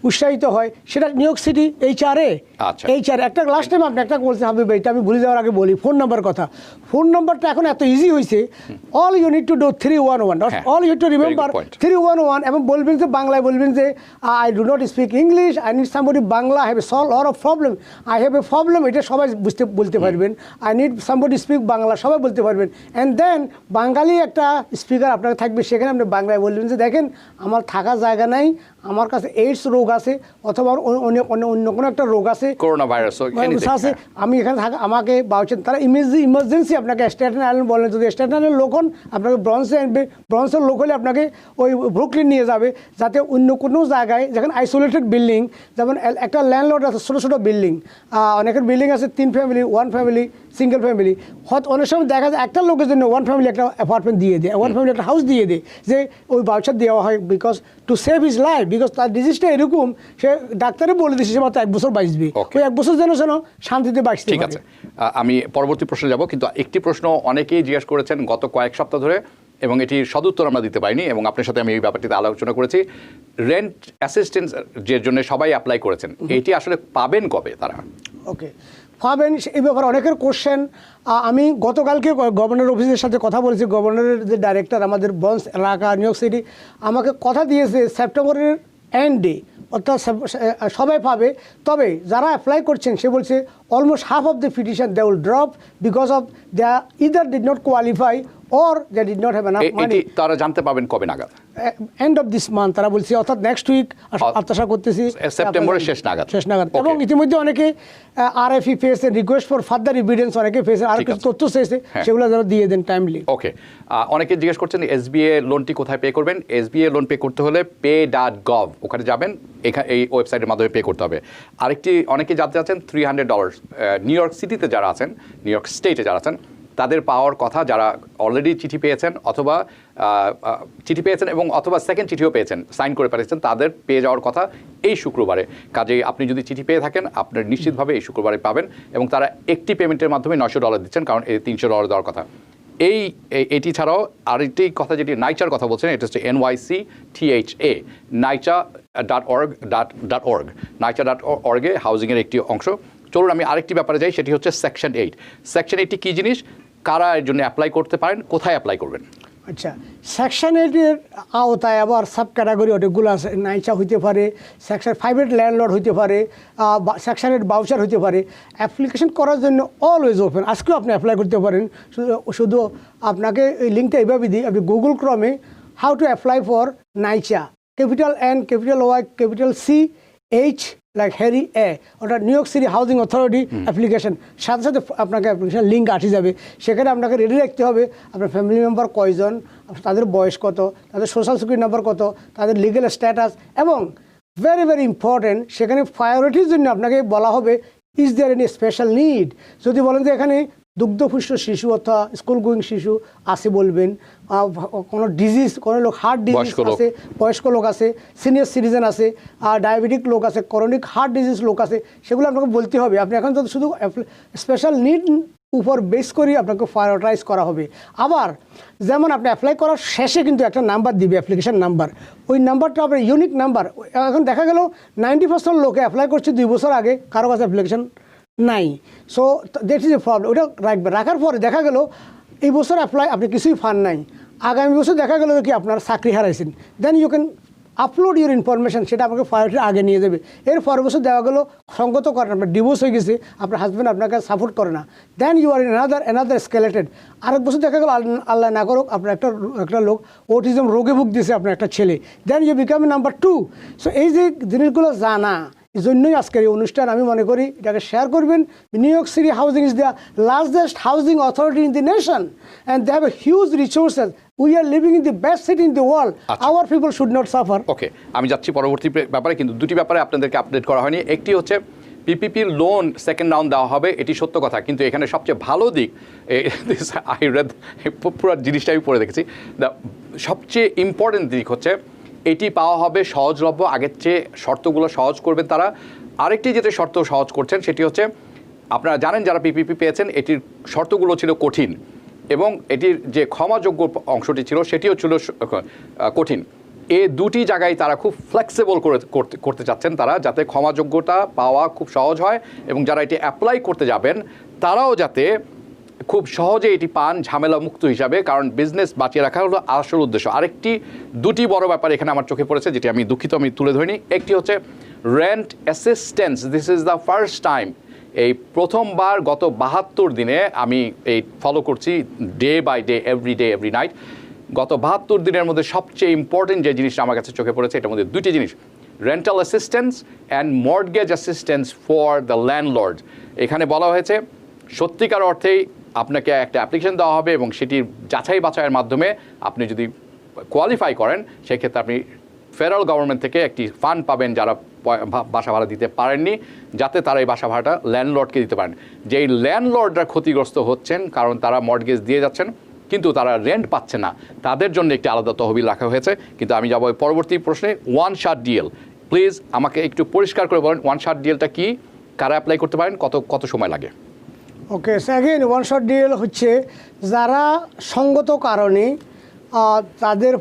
উৎসাহিত হয়। সেটা নিউ ইয়র্ক সিটি এইচআরএ একটা লাস্ট টাইম আপনি একটা বলছেন হাবিব ভাই, এটা আমি ভুলে যাওয়ার আগে বলি, ফোন নাম্বার কথা। ফোন নাম্বারটা এখন এত ইজি হয়েছে, all you need to do 311, all you to remember 311, এবং বলবেন যে বাংলায় বলবেন যে I do not speak English, I need somebody Bangla, I have a lot of problem, I have a problem, এটা সবাই বলতে পারবেন। I need somebody speak Bangla, সবাই বলতে পারবেন। অ্যান্ড দেন বাঙালি একটা স্পিকার আপনার থাকবে, সেখানে আপনি বাংলায় বলবেন যে দেখেন আমার থাকার জায়গা নাই, আমার কাছে এইডস রোগ আছে, অথবা অন্য কোনো একটা রোগ আছে, করোনা ভাইরাস আছে, আমি এখানে থাকা, আমাকে বাউচার। তারা ইমার্জেন্সি আপনাকে স্ট্যাটেন আইল্যান্ড বলেন, যদি স্ট্যাটেন আইল্যান্ড লোক হন আপনাকে ব্রঞ্জে আনবে, ব্রঞ্জের লোক হলে আপনাকে ওই ব্রুকলিন নিয়ে যাবে, যাতে অন্য কোনো জায়গায় যেখানে আইসোলেটেড বিল্ডিং, যেমন একটা ল্যান্ডলর্ড আছে ছোটো ছোটো বিল্ডিং, অনেকের বিল্ডিং আছে 3 ফ্যামিলি, 1 ফ্যামিলি, সিঙ্গেল ফ্যামিলি, হয়তো অনেক সময় দেখা যায় একটা লোকের জন্য 1 ফ্যামিলি একটা অ্যাপার্টমেন্ট দিয়ে দেয়, 1 ফ্যামিলি একটা হাউস দিয়ে দেয়, যে ওই বাউচার দেওয়া হয় because to save his life, because তার ডিজিজটা এরকম, সে ডাক্তারে বলে দিচ্ছে সে মাত্র 1 বছর বাঁচবে, ওই 1 বছর যেন শান্তিতে বাঁচতে। ঠিক আছে, আমি পরবর্তী প্রশ্নে যাব, কিন্তু একটি প্রশ্ন অনেকেই জিজ্ঞেস করেছেন গত কয়েক সপ্তাহ ধরে, এবং এটির সদুত্তর আমরা দিতে পারিনি, এবং আপনার সাথে আমি এই ব্যাপারটিতে আলোচনা করেছি। রেন্ট অ্যাসিস্ট্যান্স যে জন্য সবাই অ্যাপ্লাই করেছেন, এটি আসলে পাবেন কবে তারা? ওকে, পাবেন এই ব্যাপারে অনেকের কোশ্চেন। আমি গতকালকে গভর্নর অফিসের সাথে কথা বলেছি, গভর্নরের যে ডাইরেক্টর আমাদের বন্স এলাকা নিউ ইয়র্ক সিটি আমাকে কথা দিয়েছে সেপ্টেম্বরের এন্ডে, অর্থাৎ সবাই পাবে। তবে যারা অ্যাপ্লাই করছেন সে বলছে almost half of the petition they will drop because of they either did not qualify or they did not have enough money. তারা জানতে পাবেন কবে নাগাদ? এন্ড অফ দিস মান্থ তারা বলছে, অর্থাৎ নেক্সট উইক আশা করতেছি, সেপ্টেম্বরের শেষ নাগাদ। এবং ইতিমধ্যে অনেকে আরএফই পেয়েছে, রিকোয়েস্ট ফর ফার্দার এভিডেন্স অনেকে পেয়েছে, আর কিছু তথ্য চেয়েছে, সেগুলো যারা দিয়ে দেন টাইমলি। ওকে, অনেকে জিজ্ঞেস করছেন এসবিএ লোনটি কোথায় পে করবেন? এসবিএ লোন পে করতে হলে pay.gov ওখানে যাবেন, এই ওয়েবসাইটের মাধ্যমে পে করতে হবে। আরেকটি অনেকে জানতে চাচ্ছেন $300 নিউ ইয়র্ক সিটিতে যারা আছেন, নিউ ইয়র্ক স্টেটে যারা আছেন, তাদের পাওয়ার কথা যারা অলরেডি চিঠি পেয়েছেন অথবা এবং অথবা সেকেন্ড চিঠিও পেয়েছেন, সাইন করে পেয়েছেন, তাদের পেয়ে যাওয়ার কথা এই শুক্রবারে। কাজেই আপনি যদি চিঠি পেয়ে থাকেন আপনার নিশ্চিতভাবে এই শুক্রবারে পাবেন, এবং তারা একটি পেমেন্টের মাধ্যমে $900 দিচ্ছেন, কারণ এই $300 দেওয়ার কথা। এটি ছাড়াও আরেকটি কথা যেটি নাইচার কথা বলছেন, এটা হচ্ছে NYCTHA, NYCHA.org, NYCHA.org-এ হাউজিংয়ের একটি অংশ। চলুন আমি আরেকটি ব্যাপারে যাই, সেটি হচ্ছে সেকশন 8। সেকশন 8 কি জিনিস, কারা এর জন্য অ্যাপ্লাই করতে পারেন, কোথায় অ্যাপ্লাই করবেন? আচ্ছা, সেকশন 8-এর আওতায় আবার সাব ক্যাটাগরি অনেকগুলো আছে। নাইচা হইতে পারে, সেকশন 5-এর ল্যান্ডলর্ড হইতে পারে, সেকশন 8 বাউচার হইতে পারে। অ্যাপ্লিকেশন করার জন্য অলওয়েজ ওপেন, আজকেও আপনি অ্যাপ্লাই করতে পারেন। শুধু আপনাকে এই লিঙ্কটা এইভাবে দিই, আপনি গুগল ক্রমে how to apply for NYCHA, capital N, capital Y, capital CH like Harry A, ওটা New York City Housing Authority application, সাথে সাথে আপনাকে অ্যাপ্লিকেশন লিঙ্ক আসে যাবে। সেখানে আপনাকে রেডি রাখতে হবে আপনার ফ্যামিলি মেম্বার কয়জন, তাদের বয়স কত, তাদের সোশ্যাল সিকিউরিটি নাম্বার কত, তাদের লিগেল স্ট্যাটাস, এবং ভেরি ভেরি ইম্পর্টেন্ট সেখানে প্রায়োরিটির জন্য আপনাকে বলা হবে is there any special need. যদি বলেন যে এখানে দুগ্ধপুষ্ট শিশু অথবা স্কুল গোয়িং শিশু আছে বলবেন, কোনো ডিজিজ, কোনো লোক হার্ট ডিজিজ আছে, বয়স্ক লোক আছে, সিনিয়র সিটিজেন আছে, ডায়াবেটিক লোক আছে, ক্রনিক হার্ট ডিজিজ লোক আছে, সেগুলো আপনাকে বলতে হবে। আপনি এখন যদি শুধু স্পেশাল নিড উপর বেস করি আপনাকে প্রায়োরিটাইজ করা হবে। আবার যেমন আপনি অ্যাপ্লাই করার শেষে কিন্তু একটা নাম্বার দিবে, অ্যাপ্লিকেশন নাম্বার। ওই নাম্বারটা আপনার ইউনিক নাম্বার। এখন দেখা গেল 90% লোকে অ্যাপ্লাই করছে 2 বছর আগে, কারো কাছে অ্যাপ্লিকেশন নাই। So that is a problem. ওটা রাখবে, রাখার পরে দেখা গেল এই বছর অ্যাপ্লাই আপনি কিছুই ফান নাই, আগামী বছর দেখা গেল কি আপনার চাকরি হারাইছেন, then you can upload your information, সেটা আপনাকে প্রায়োরিটি আগে নিয়ে যাবে। এর পরের বছর দেওয়া গেলো সঙ্গত করেন, আপনার ডিভোর্স হয়ে গেছে, আপনার হাজব্যান্ড আপনাকে সাপোর্ট করে না, then you are in another scheduled. আরেক বছর দেখা গেলো আল্লাহ না করুক আপনার একটা লোক অটিজম রোগে ভুগ দিয়েছে আপনার একটা ছেলে, then you become number 2। So এই যে জিনিসগুলো জানা, এই জন্যই আজকের এই অনুষ্ঠান। আমি মনে করি এটাকে শেয়ার করবেন। New York City housing is the largest housing authority in the nation and they have a huge resources. We are living in the best city in the world, our people should not suffer. Okay, আমি যাচ্ছি পরবর্তী ব্যাপারে, কিন্তু দুটি ব্যাপারে আপনাদেরকে update করা হয়নি। একটি হচ্ছে PPP লোন সেকেন্ড রাউন্ড দেওয়া হবে, এটি সত্য কথা, কিন্তু এখানে সবচেয়ে ভালো দিক, আই রেড পুরো জিনিসটা আমি পড়ে দেখেছি, সবচেয়ে ইম্পর্টেন্ট দিক হচ্ছে এটি পাওয়া হবে সহজলভ্য, আগের চেয়ে শর্তগুলো সহজ করবেন তারা। আরেকটি যেটা শর্ত সহজ করছেন সেটি হচ্ছে, আপনারা জানেন যারা PPP পেয়েছেন এটির শর্তগুলো ছিল কঠিন, এবং এটির যে ক্ষমাযোগ্য অংশটি ছিল সেটিও ছিল কঠিন। এই দুটি জায়গায় তারা খুব ফ্লেক্সিবল করতে চাচ্ছেন তারা, যাতে ক্ষমাযোগ্যতা পাওয়া খুব সহজ হয়, এবং যারা এটি অ্যাপ্লাই করতে যাবেন তারাও যাতে খুব সহজে এটি পান ঝামেলা মুক্ত হিসাবে, কারণ বিজনেস বাঁচিয়ে রাখা হলো আসল উদ্দেশ্য। দুটি বড় ব্যাপার এখানে আমার চোখে পড়েছে, যেটি আমি দুঃখিত আমি তুলে ধরিনি। একটি হচ্ছে rent assistance, this is the first time, এই প্রথমবার গত 72 দিনে আমি এই ফলো করছি day by day, every night. গত 72 দিনের মধ্যে সবচেয়ে ইম্পর্টেন্ট যে জিনিসটা আমার কাছে চোখে পড়েছে, এটার মধ্যে দুটি জিনিস, rental assistance and mortgage assistance for the landlord. এখানে বলা হয়েছে সত্যিকার অর্থেই আপনাকে একটা অ্যাপ্লিকেশন দেওয়া হবে, এবং সেটির যাচাই বাছাইয়ের মাধ্যমে আপনি যদি কোয়ালিফাই করেন সেক্ষেত্রে আপনি ফেডারেল গভর্নমেন্ট থেকে একটি ফান্ড পাবেন যারা বাসা ভাড়া দিতে পারেননি, যাতে তারা এই বাসা ভাড়াটা ল্যান্ডলর্ডকে দিতে পারেন। যেই ল্যান্ডলর্ডরা ক্ষতিগ্রস্ত হচ্ছেন কারণ তারা মর্টগেজ দিয়ে যাচ্ছেন কিন্তু তারা রেন্ট পাচ্ছে না, তাদের জন্য একটি আলাদা তহবিল রাখা হয়েছে। কিন্তু আমি যাব পরবর্তী প্রশ্নে, ওয়ান শট ডিএল। প্লিজ আমাকে একটু পরিষ্কার করে বলেন ওয়ান শট ডিএলটা কি, কারা অ্যাপ্লাই করতে পারেন, কত সময় লাগে? ওকে, সেকেন্ড ওয়ান শট ডিএল হচ্ছে যারা সঙ্গত কারণে তাদের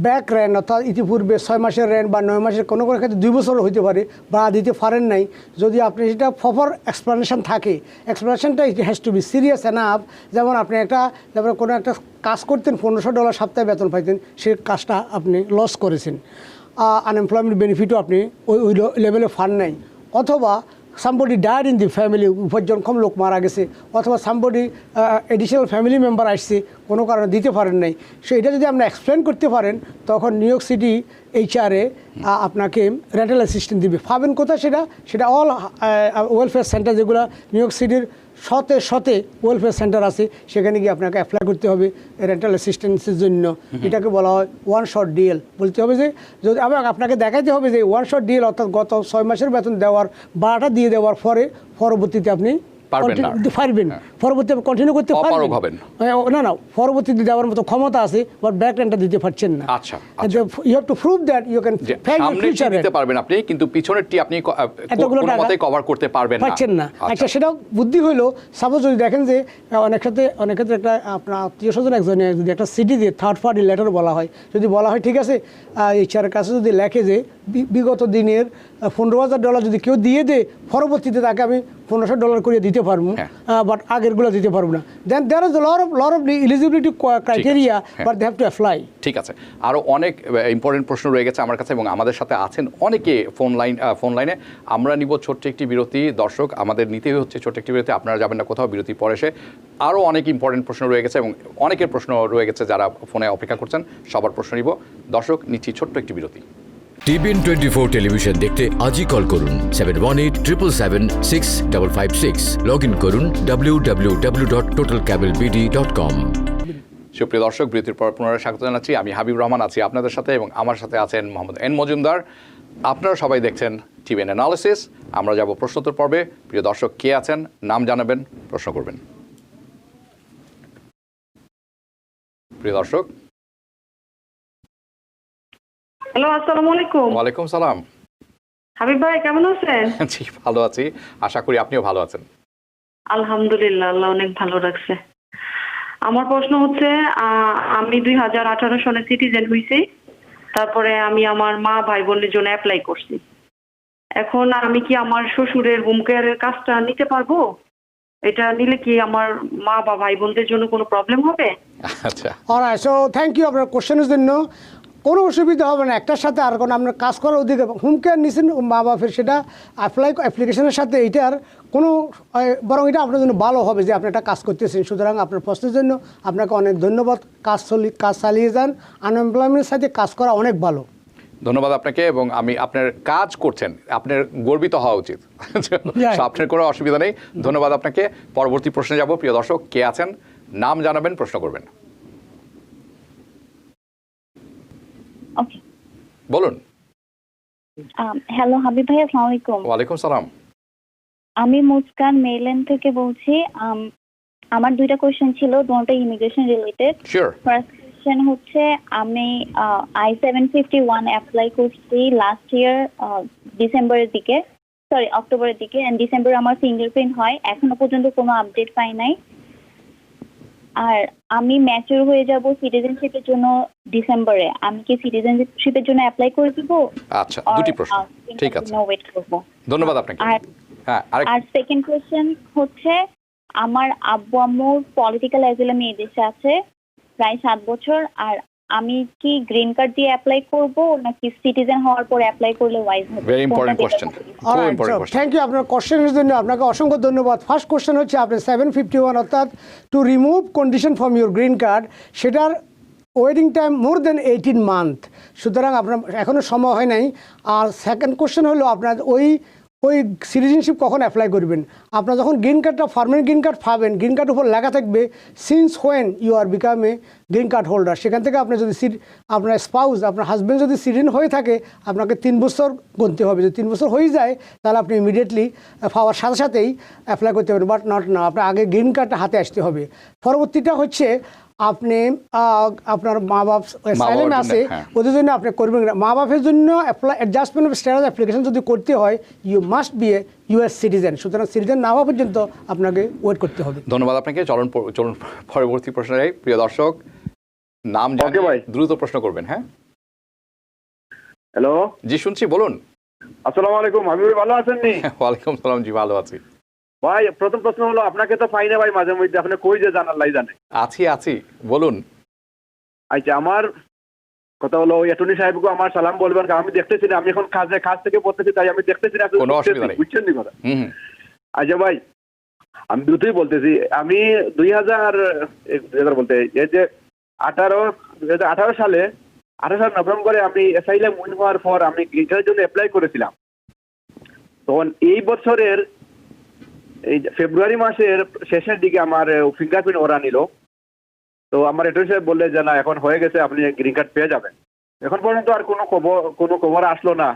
ব্যাক রেন্ট, অর্থাৎ ইতিপূর্বে 6 মাসের রেন্ট বা 9 মাসের, কোনো ক্ষেত্রে 2 বছরও হতে পারে, ভাড়া দিতে পারেন নাই। যদি আপনি সেটা প্রপার এক্সপ্লানেশন থাকে, এক্সপ্লানেশনটা it has to be serious enough. যেমন আপনি কোনো একটা কাজ করতেন, $1500 সপ্তাহে বেতন পাইতেন, সেই কাজটা আপনি লস করেছেন, আনএমপ্লয়মেন্ট বেনিফিটও আপনি ওই লেভেলে পান নাই, অথবা somebody died in the family, উপার্জনক্ষম লোক মারা গেছে, অথবা সামবডি এডিশনাল ফ্যামিলি মেম্বার আসছে, কোনো কারণে দিতে পারেন নাই। সো এটা যদি আপনি এক্সপ্লেন করতে পারেন, তখন নিউ ইয়র্ক সিটি HR-এ আপনাকে রেন্টাল অ্যাসিস্ট্যান্ট দিবে। পাবেন কোথায় সেটা অল ওয়েলফেয়ার সেন্টার, যেগুলো নিউ ইয়র্ক সিটির শতে ওয়েলফেয়ার সেন্টার আছে, সেখানে গিয়ে আপনাকে অ্যাপ্লাই করতে হবে রেন্টাল অ্যাসিস্ট্যান্সের জন্য। এটাকে বলা হয় ওয়ান শট ডিএল। বলতে হবে যে যদি আপনাকে দেখাইতে হবে যে ওয়ান শট ডিএল, অর্থাৎ গত 6 মাসের বেতন দেওয়ার ভাড়াটা দিয়ে দেওয়ার পরে পরবর্তীতে আপনি পারবেন না। দিতে পারবেন, পরবর্তীতে কন্টিনিউ করতে অপারগ পারবেন হবেন। না না, পরবর্তীতে দেওয়ার মতো ক্ষমতা আছে, বাট ব্যাকলাইনটা দিতে পারছেন না। আচ্ছা, you have to prove that you can যে ফেস ইউর সামনেরটি ফিউচার। দিতে পারবেন আপনি, কিন্তু পিছনেরটি আপনি এতগুলো কোনো টাকা মতেই কভার করতে পারবেন পারছেন না। আচ্ছা, সেটাও বুদ্ধি হলো, সাপোজ যদি দেখেন যে অনেক ক্ষেত্রে একটা আপনার আত্মীয় স্বজন একজনে যদি একটা সিটি দিয়ে থার্ড পার্টি লেটার বলা হয়, যদি বলা হয় ঠিক আছে এইচআরের কাছে যদি লেখে যে বিগত দিনের $15,000 যদি কেউ দিয়ে দেয়, পরবর্তীতে তাকে আমি $1,500 করে দিতে পারবো, বাট আগেরগুলো দিতে পারবো না, then there is lot of eligibility criteria, but they have to apply. ঠিক আছে, আরও অনেক ইম্পর্টেন্ট প্রশ্ন রয়ে গেছে আমার কাছে, এবং আমাদের সাথে আছেন অনেকে ফোন লাইনে। আমরা নিব ছোট্ট একটি বিরতি। দর্শক, আমাদের নিতেই হচ্ছে ছোট্ট একটি বিরতি, আপনারা যাবেন না কোথাও, বিরতি পরে এসে আরও অনেক ইম্পর্টেন্ট প্রশ্ন রয়ে গেছে, এবং অনেকের প্রশ্ন রয়ে গেছে যারা ফোনে অপেক্ষা করছেন, সবার প্রশ্ন নিব। দর্শক, নিচ্ছি ছোট্ট একটি বিরতি। টিভিএন 24 টেলিভিশন দেখতে আজই কল করুন 7187776556। লগ ইন করুন www.totalcablebd.com। সুপ্রিয় দর্শক, বিরতির পর পুনরায় স্বাগত জানাচ্ছি। আমি হাবিব রহমান আছি আপনাদের সাথে, এবং আমার সাথে আছেন মোহাম্মদ এন মজুমদার। আপনারা সবাই দেখছেন টিভিএন অ্যানালিসিস। আমরা যাব প্রশ্নোত্তর পর্বে। প্রিয় দর্শক, কে আছেন, নাম জানাবেন, প্রশ্ন করবেন। প্রিয় দর্শক, হ্যালো, আসসালামু আলাইকুম। ওয়ালাইকুম সালাম। হাবিব ভাই কেমন আছেন? জি, ভালো আছি, আশা করি আপনিও ভালো আছেন। আলহামদুলিল্লাহ, আল্লাহ অনেক ভালো রাখছে। আমার প্রশ্ন হচ্ছে, আমি 2018 সনে সিটিজেন হয়েছি। তারপরে আমি আমার মা ভাই বোনের জন্য অ্যাপ্লাই করছি। এখন আমি কি আমার শ্বশুরের হোম কেয়ারের কাজটা নিতে পারবো? এটা নিলে কি আমার মা বা ভাই বোনদের জন্য কোনো প্রবলেম হবে? আচ্ছা, অলরাইট, সো থ্যাংক ইউ আপনার কোশ্চেনের জন্য। কোনো অসুবিধা হবে না, একটার সাথে আর কোনো আপনার কাজ করার অধিকার, হোম কেয়ার নিছেন মা বাপের, সেটা অ্যাপ্লিকেশনের সাথে এইটার কোনো, বরং এটা আপনার জন্য ভালো হবে যে আপনি একটা কাজ করতেছেন। সুতরাং আপনার প্রশ্নের জন্য আপনাকে অনেক ধন্যবাদ। কাজ চালিয়ে যান, আনএমপ্লয়মেন্টের সাথে কাজ করা অনেক ভালো। ধন্যবাদ আপনাকে, এবং আমি আপনার কাজ করছেন, আপনার গর্বিত হওয়া উচিত। আপনার কোনো অসুবিধা নেই, ধন্যবাদ আপনাকে। পরবর্তী প্রশ্নে যাব। প্রিয় দর্শক, কে আছেন, নাম জানাবেন, প্রশ্ন করবেন। ওকে, বলুন। হ্যালো হাবিব ভাই, আসসালামু আলাইকুম। ওয়ালাইকুম সালাম। আমি মুস্কান মেইল্যান্ড থেকে বলছি। আমার দুইটা কোশ্চেন ছিল, দুটো immigration related. Sure. First question হচ্ছে, আমি I-751 অ্যাপ্লাই করছি লাস্ট ইয়ার ডিসেম্বরের দিকে, সরি অক্টোবরের দিকে, এন্ড ডিসেম্বরে আমার ফিঙ্গারপ্রিন্ট হয়। এখনো পর্যন্ত কোনো আপডেট পাই নাই। আর আমি ম্যাচিউর হয়ে যাব সিটিজেনশিপের জন্য ডিসেম্বরে। আমি কি সিটিজেনশিপের জন্য অ্যাপ্লাই করে দিব? আচ্ছা, দুটি প্রশ্ন, ঠিক আছে, ওয়েট করব। ধন্যবাদ আপনাকে। আর সেকেন্ড কোশ্চেন হচ্ছে, আমার আব্বু আম্মুর পলিটিক্যাল অ্যাজিলাম এই দেশে আছে প্রায় 7 বছর। আর আমি কি গ্রিন কার্ড দিয়ে অ্যাপ্লাই করব নাকি সিটিজেন হওয়ার পর অ্যাপ্লাই করলে ওয়াইজ হবে? ভেরি ইম্পর্টেন্ট কোশ্চেন, খুব ইম্পর্টেন্ট কোশ্চেন। থ্যাংক ইউ আপনার কোশ্চেনের জন্য, আপনাকে অসংখ্য ধন্যবাদ। ফার্স্ট কোশ্চেন হচ্ছে আপনি 751, অর্থাৎ to remove condition from your green card, সেটার ওয়েটিং টাইম মোর দেন 18 মান্থ। সুতরাং আপনার এখনও সময় হয় নাই। আর সেকেন্ড কোশ্চেন হলো, আপনার ওই সিটিজেনশিপ কখন অ্যাপ্লাই করবেন? আপনার যখন গ্রিন কার্ডটা পার্মানেন্ট গ্রিন কার্ড পাবেন, গ্রিন কার্ড উপর লেখা থাকবে since when you are become a green card holder. সেখান থেকে আপনি যদি আপনার স্পাউস, আপনার হাজব্যান্ড যদি সিটিজেন হয়ে থাকে, আপনাকে 3 বছর গুনতে হবে। যদি 3 বছর হয়ে যায়, তাহলে আপনি ইমিডিয়েটলি পাওয়ার সাথে সাথেই অ্যাপ্লাই করতে পারবেন, বাট নট না, আপনার আগে গ্রিন কার্ডটা হাতে আসতে হবে। পরবর্তীটা হচ্ছে, আপনি আপনার মা বাপ সাইলেন্ট আছে, ওদের জন্য আপনি করবেন না। মা বাপের জন্য অ্যাডজাস্টমেন্ট অফ স্ট্যাটাস অ্যাপ্লিকেশন যদি করতে হয়, you must be a US citizen. সুতরাং সিটিজেন না হওয়া পর্যন্ত আপনাকে ওয়েট করতে হবে। ধন্যবাদ আপনাকে। চলুন পরবর্তী প্রশ্নে যাই। প্রিয় দর্শক, নাম জানিয়ে দ্রুত প্রশ্ন করবেন। হ্যাঁ, হ্যালো, জি শুনছি, বলুন। আসসালামু আলাইকুম। হাবিব ভাই ভালো আছেন নি? ওয়ালাইকুম সালাম, জি ভালো আছি ভাই। প্রথম প্রশ্ন হলো, আপনাকে তো পাই না ভাই, মাঝে মধ্যে আপনি কই যে জানার লাই জানে। আছি, বলুন। আচ্ছা, আমার কথা হলো, অ্যাটর্নি সাহেবকে আমার সালাম বলবেন, কারণ আমি দেখতেছি না, আমি এখন কাজ থেকে পড়তেছি, তাই আমি দেখতেছি না। কোনো অসুবিধা নেই, বুঝছেন নি কথা? আচ্ছা ভাই, আমি দ্রুতই বলতেছি। আমি 2018 বলতে এই যে 2018 সালে 28 নভেম্বরে আমি অ্যাসাইলাম উইন হওয়ার পর আমি গ্রিন কার্ডের জন্য অ্যাপ্লাই করেছিলাম। তখন এই বছরের এই ফেব্রুয়ারি মাসের শেষের দিকে আমার ফিঙ্গারপ্রিন্ট ওরা নিল। তো আমার অ্যাটর্নি সাহেব বললে যে না, এখন হয়ে গেছে, আপনি গ্রিন কার্ড পেয়ে যাবেন। এখন পর্যন্ত আর কোনো খবর আসলো না।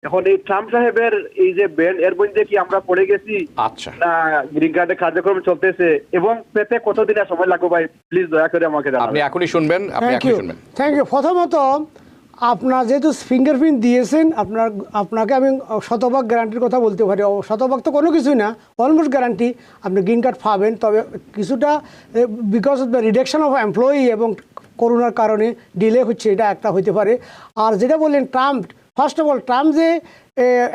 এখন এই ট্রাম্প সাহেবের এই যে ব্যান এর মধ্যে কি আমরা পড়ে গেছি আচ্ছা না গ্রিন কার্ডের কার্যক্রম চলতেছে এবং পেতে কতদিনের সময় লাগবে ভাই প্লিজ দয়া করে আমাকে আপনি জানাবেন। এখনই শুনবেন, আপনি থ্যাংক এখনই ইউ শুনবেন। Thank you. প্রথমত আপনার যেহেতু ফিঙ্গারপ্রিন্ট দিয়েছেন, আপনাকে আমি শতভাগ গ্যারান্টির কথা বলতে পারি। শতভাগ তো কোনো কিছুই না, অলমোস্ট গ্যারান্টি আপনি গ্রিন কার্ড পাবেন। তবে কিছুটা because of the reduction of employee এবং করোনার কারণে ডিলে হচ্ছে, এটা একটা হতে পারে। আর যেটা বললেন Trump, first of all Trump যে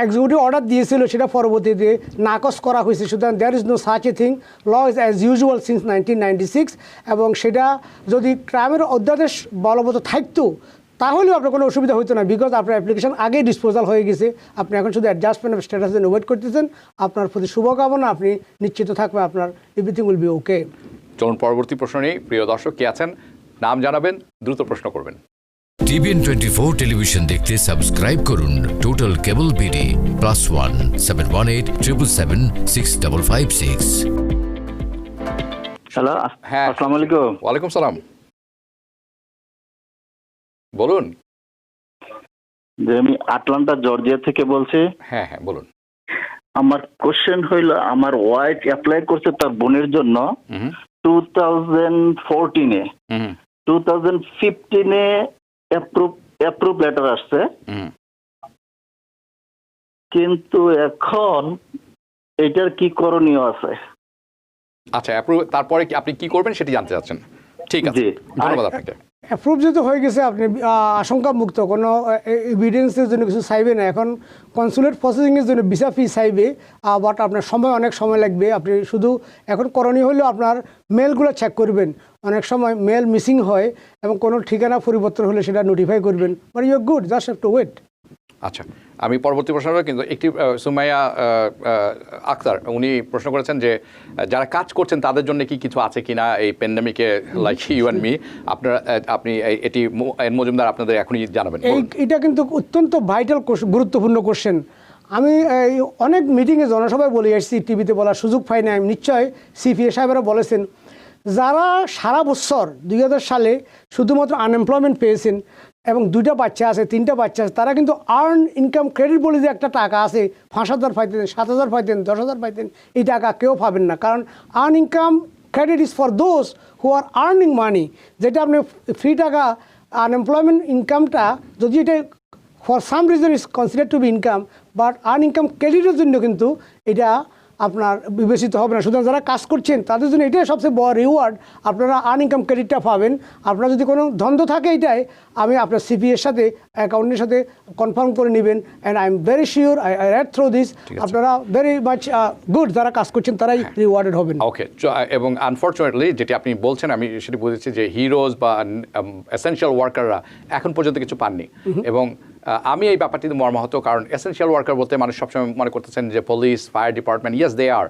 এক্সিকিউটিভ অর্ডার দিয়েছিল সেটা পরবর্তীতে নাকচ করা হয়েছে। সুতরাং there is no such a thing, law is as usual since 1996। এবং সেটা যদি ট্রাম্পের অধ্যাদেশ বলবৎ থাকতো তাহলেও আপনার কোনো অসুবিধা হতো না, বিকজ আপনার অ্যাপ্লিকেশন আগেই ডিসপোজাল হয়ে গেছে। আপনি এখন শুধু অ্যাডজাস্টমেন্ট অফ স্ট্যাটাস জন্য ওয়েট করতেছেন। আপনার প্রতি শুভকামনা, আপনি নিশ্চিত থাকবে আপনার এভরিথিং উইল বি ওকে। চলুন পরবর্তী প্রশ্ন নেই। প্রিয় দর্শক কে আছেন, নাম জানাবেন, দ্রুত প্রশ্ন করবেন। টিভিএন 24 টেলিভিশন দেখতে সাবস্ক্রাইব করুন টোটাল কেবল বিডি +1 718 777 6556। হ্যালো, হ্যাঁ। আসসালামু আলাইকুম। ওয়ালাইকুম সালাম, বলুন। যে আমি আটলান্টা জর্জিয়া থেকে বলছি। হ্যাঁ হ্যাঁ বলুন। আমার কোশ্চেন হইল, আমার ওয়াইফ অ্যাপ্লাই করছে তার বোনের জন্য হুম 2014-এ। হুম 2015-এ অ্যাপ্রুভ লেটার আসছে, হুম কিন্তু এখন এটার কি করণীয় আছে? আচ্ছা, তারপরে কি আপনি কি করবেন সেটি জানতে চাচ্ছেন? ঠিক আছে, জি। ধন্যবাদ আপনাকে। অ্যাপ্রুভ যেহেতু হয়ে গেছে, আপনি আশঙ্কা মুক্ত, কোনো এভিডেন্সের জন্য কিছু চাইবে না। এখন কনসুলেট প্রসেসিংয়ের জন্য ভিসা ফি চাইবে, বাট আপনার অনেক সময় লাগবে। আপনি শুধু এখন করণীয় হলেও আপনার মেলগুলো চেক করবেন। অনেক সময় মেল মিসিং হয় এবং কোনো ঠিকানা পরিবর্তন হলে সেটা নোটিফাই করবেন। But you are good, just have to wait. আচ্ছা, আমি পরবর্তী প্রশ্ন কিন্তু একটি সুমাইয়া আক্তার উনি প্রশ্ন করেছেন যে যারা কাজ করছেন তাদের জন্য কি কিছু আছে কিনা এই প্যান্ডেমিকে, লাইক ইউ অ্যান্ড মি। আপনি এটি এন মজুমদার আপনাদের এখনই জানাবেন। এটা কিন্তু অত্যন্ত ভাইটাল গুরুত্বপূর্ণ কোশ্চেন। আমি অনেক মিটিংয়ে জনসভায় বলে আসছি, টিভিতে বলার সুযোগ পাই না। নিশ্চয় সিপিএ সাহেবরা বলেছেন, যারা সারা বছর 2000 সালে শুধুমাত্র আনএমপ্লয়মেন্ট পেয়েছেন এবং 2টা বাচ্চা আছে, 3টা বাচ্চা আছে, তারা কিন্তু আর্ন ইনকাম ক্রেডিট বলে যে একটা টাকা আছে, 5,000 পাইতেন, 7,000 পাইতেন, 10,000 পাইতেন, এই টাকা কেউ পাবেন না। কারণ earn income credit is for those who are earning money. যেটা আপনি ফ্রি টাকা, আনএমপ্লয়মেন্ট ইনকামটা যদি এটা for some reason is consider to be income, but earn income ক্রেডিটের জন্য কিন্তু এটা আপনার বিবেচিত হবে না। সুতরাং যারা কাজ করছেন তাদের জন্য এটাই সবচেয়ে বড় রিওয়ার্ড, আপনারা আর্ন ইনকাম ক্রেডিটটা পাবেন। আপনার যদি কোনো দ্বন্দ্ব থাকে এটাই আমি আপনার সিপিএর সাথে, অ্যাকাউন্টের সাথে কনফার্ম করে নেবেন। And I am very sure, I red through this, আপনারা ভেরি মাচ গুড, যারা কাজ করছেন তারাই রিওয়ার্ডেড হবেন। ওকে, এবং আনফর্চুনেটলি যেটি আপনি বলছেন আমি সেটি বুঝেছি যে হিরোজ বা এসেনশিয়াল ওয়ার্কাররা এখন পর্যন্ত কিছু পাননি। এবং আমি এই ব্যাপারটিতে মর্মাহত, কারণ এসেনশিয়াল ওয়ার্কার বলতে মানুষ সবসময় মনে করতেছেন যে police, fire department, yes they are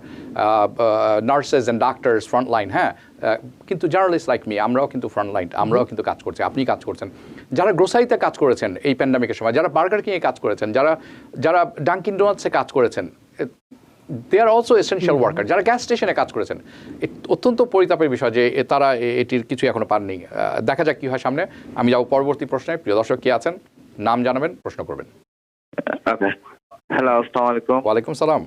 nurses and doctors front line, হ্যাঁ, কিন্তু জার্নালিস্ট লাইক মি আমরাও কিন্তু ফ্রন্ট লাইন, আমরাও কিন্তু কাজ করছি, আপনি কাজ করছেন। যারা গ্রোসারিতে কাজ করেছেন এই প্যান্ডামিকের সময়, যারা বার্গার কিংয়ে কাজ করেছেন, যারা ডাঙ্কিন ডোনাটসে কাজ করেছেন, দে আর অলসো এসেনশিয়াল ওয়ার্কার। যারা গ্যাস স্টেশনে কাজ করেছেন, অত্যন্ত পরিতাপের বিষয় যে তারা এটির কিছু এখনো পাননি। দেখা যাক কি হয় সামনে। আমি যাব পরবর্তী প্রশ্নে। প্রিয় দর্শক কে আছেন, নাম জানাবেন, প্রশ্ন করবেন। ওকে, হ্যালো, আসসালামু আলাইকুম। ওয়ালাইকুম সালাম।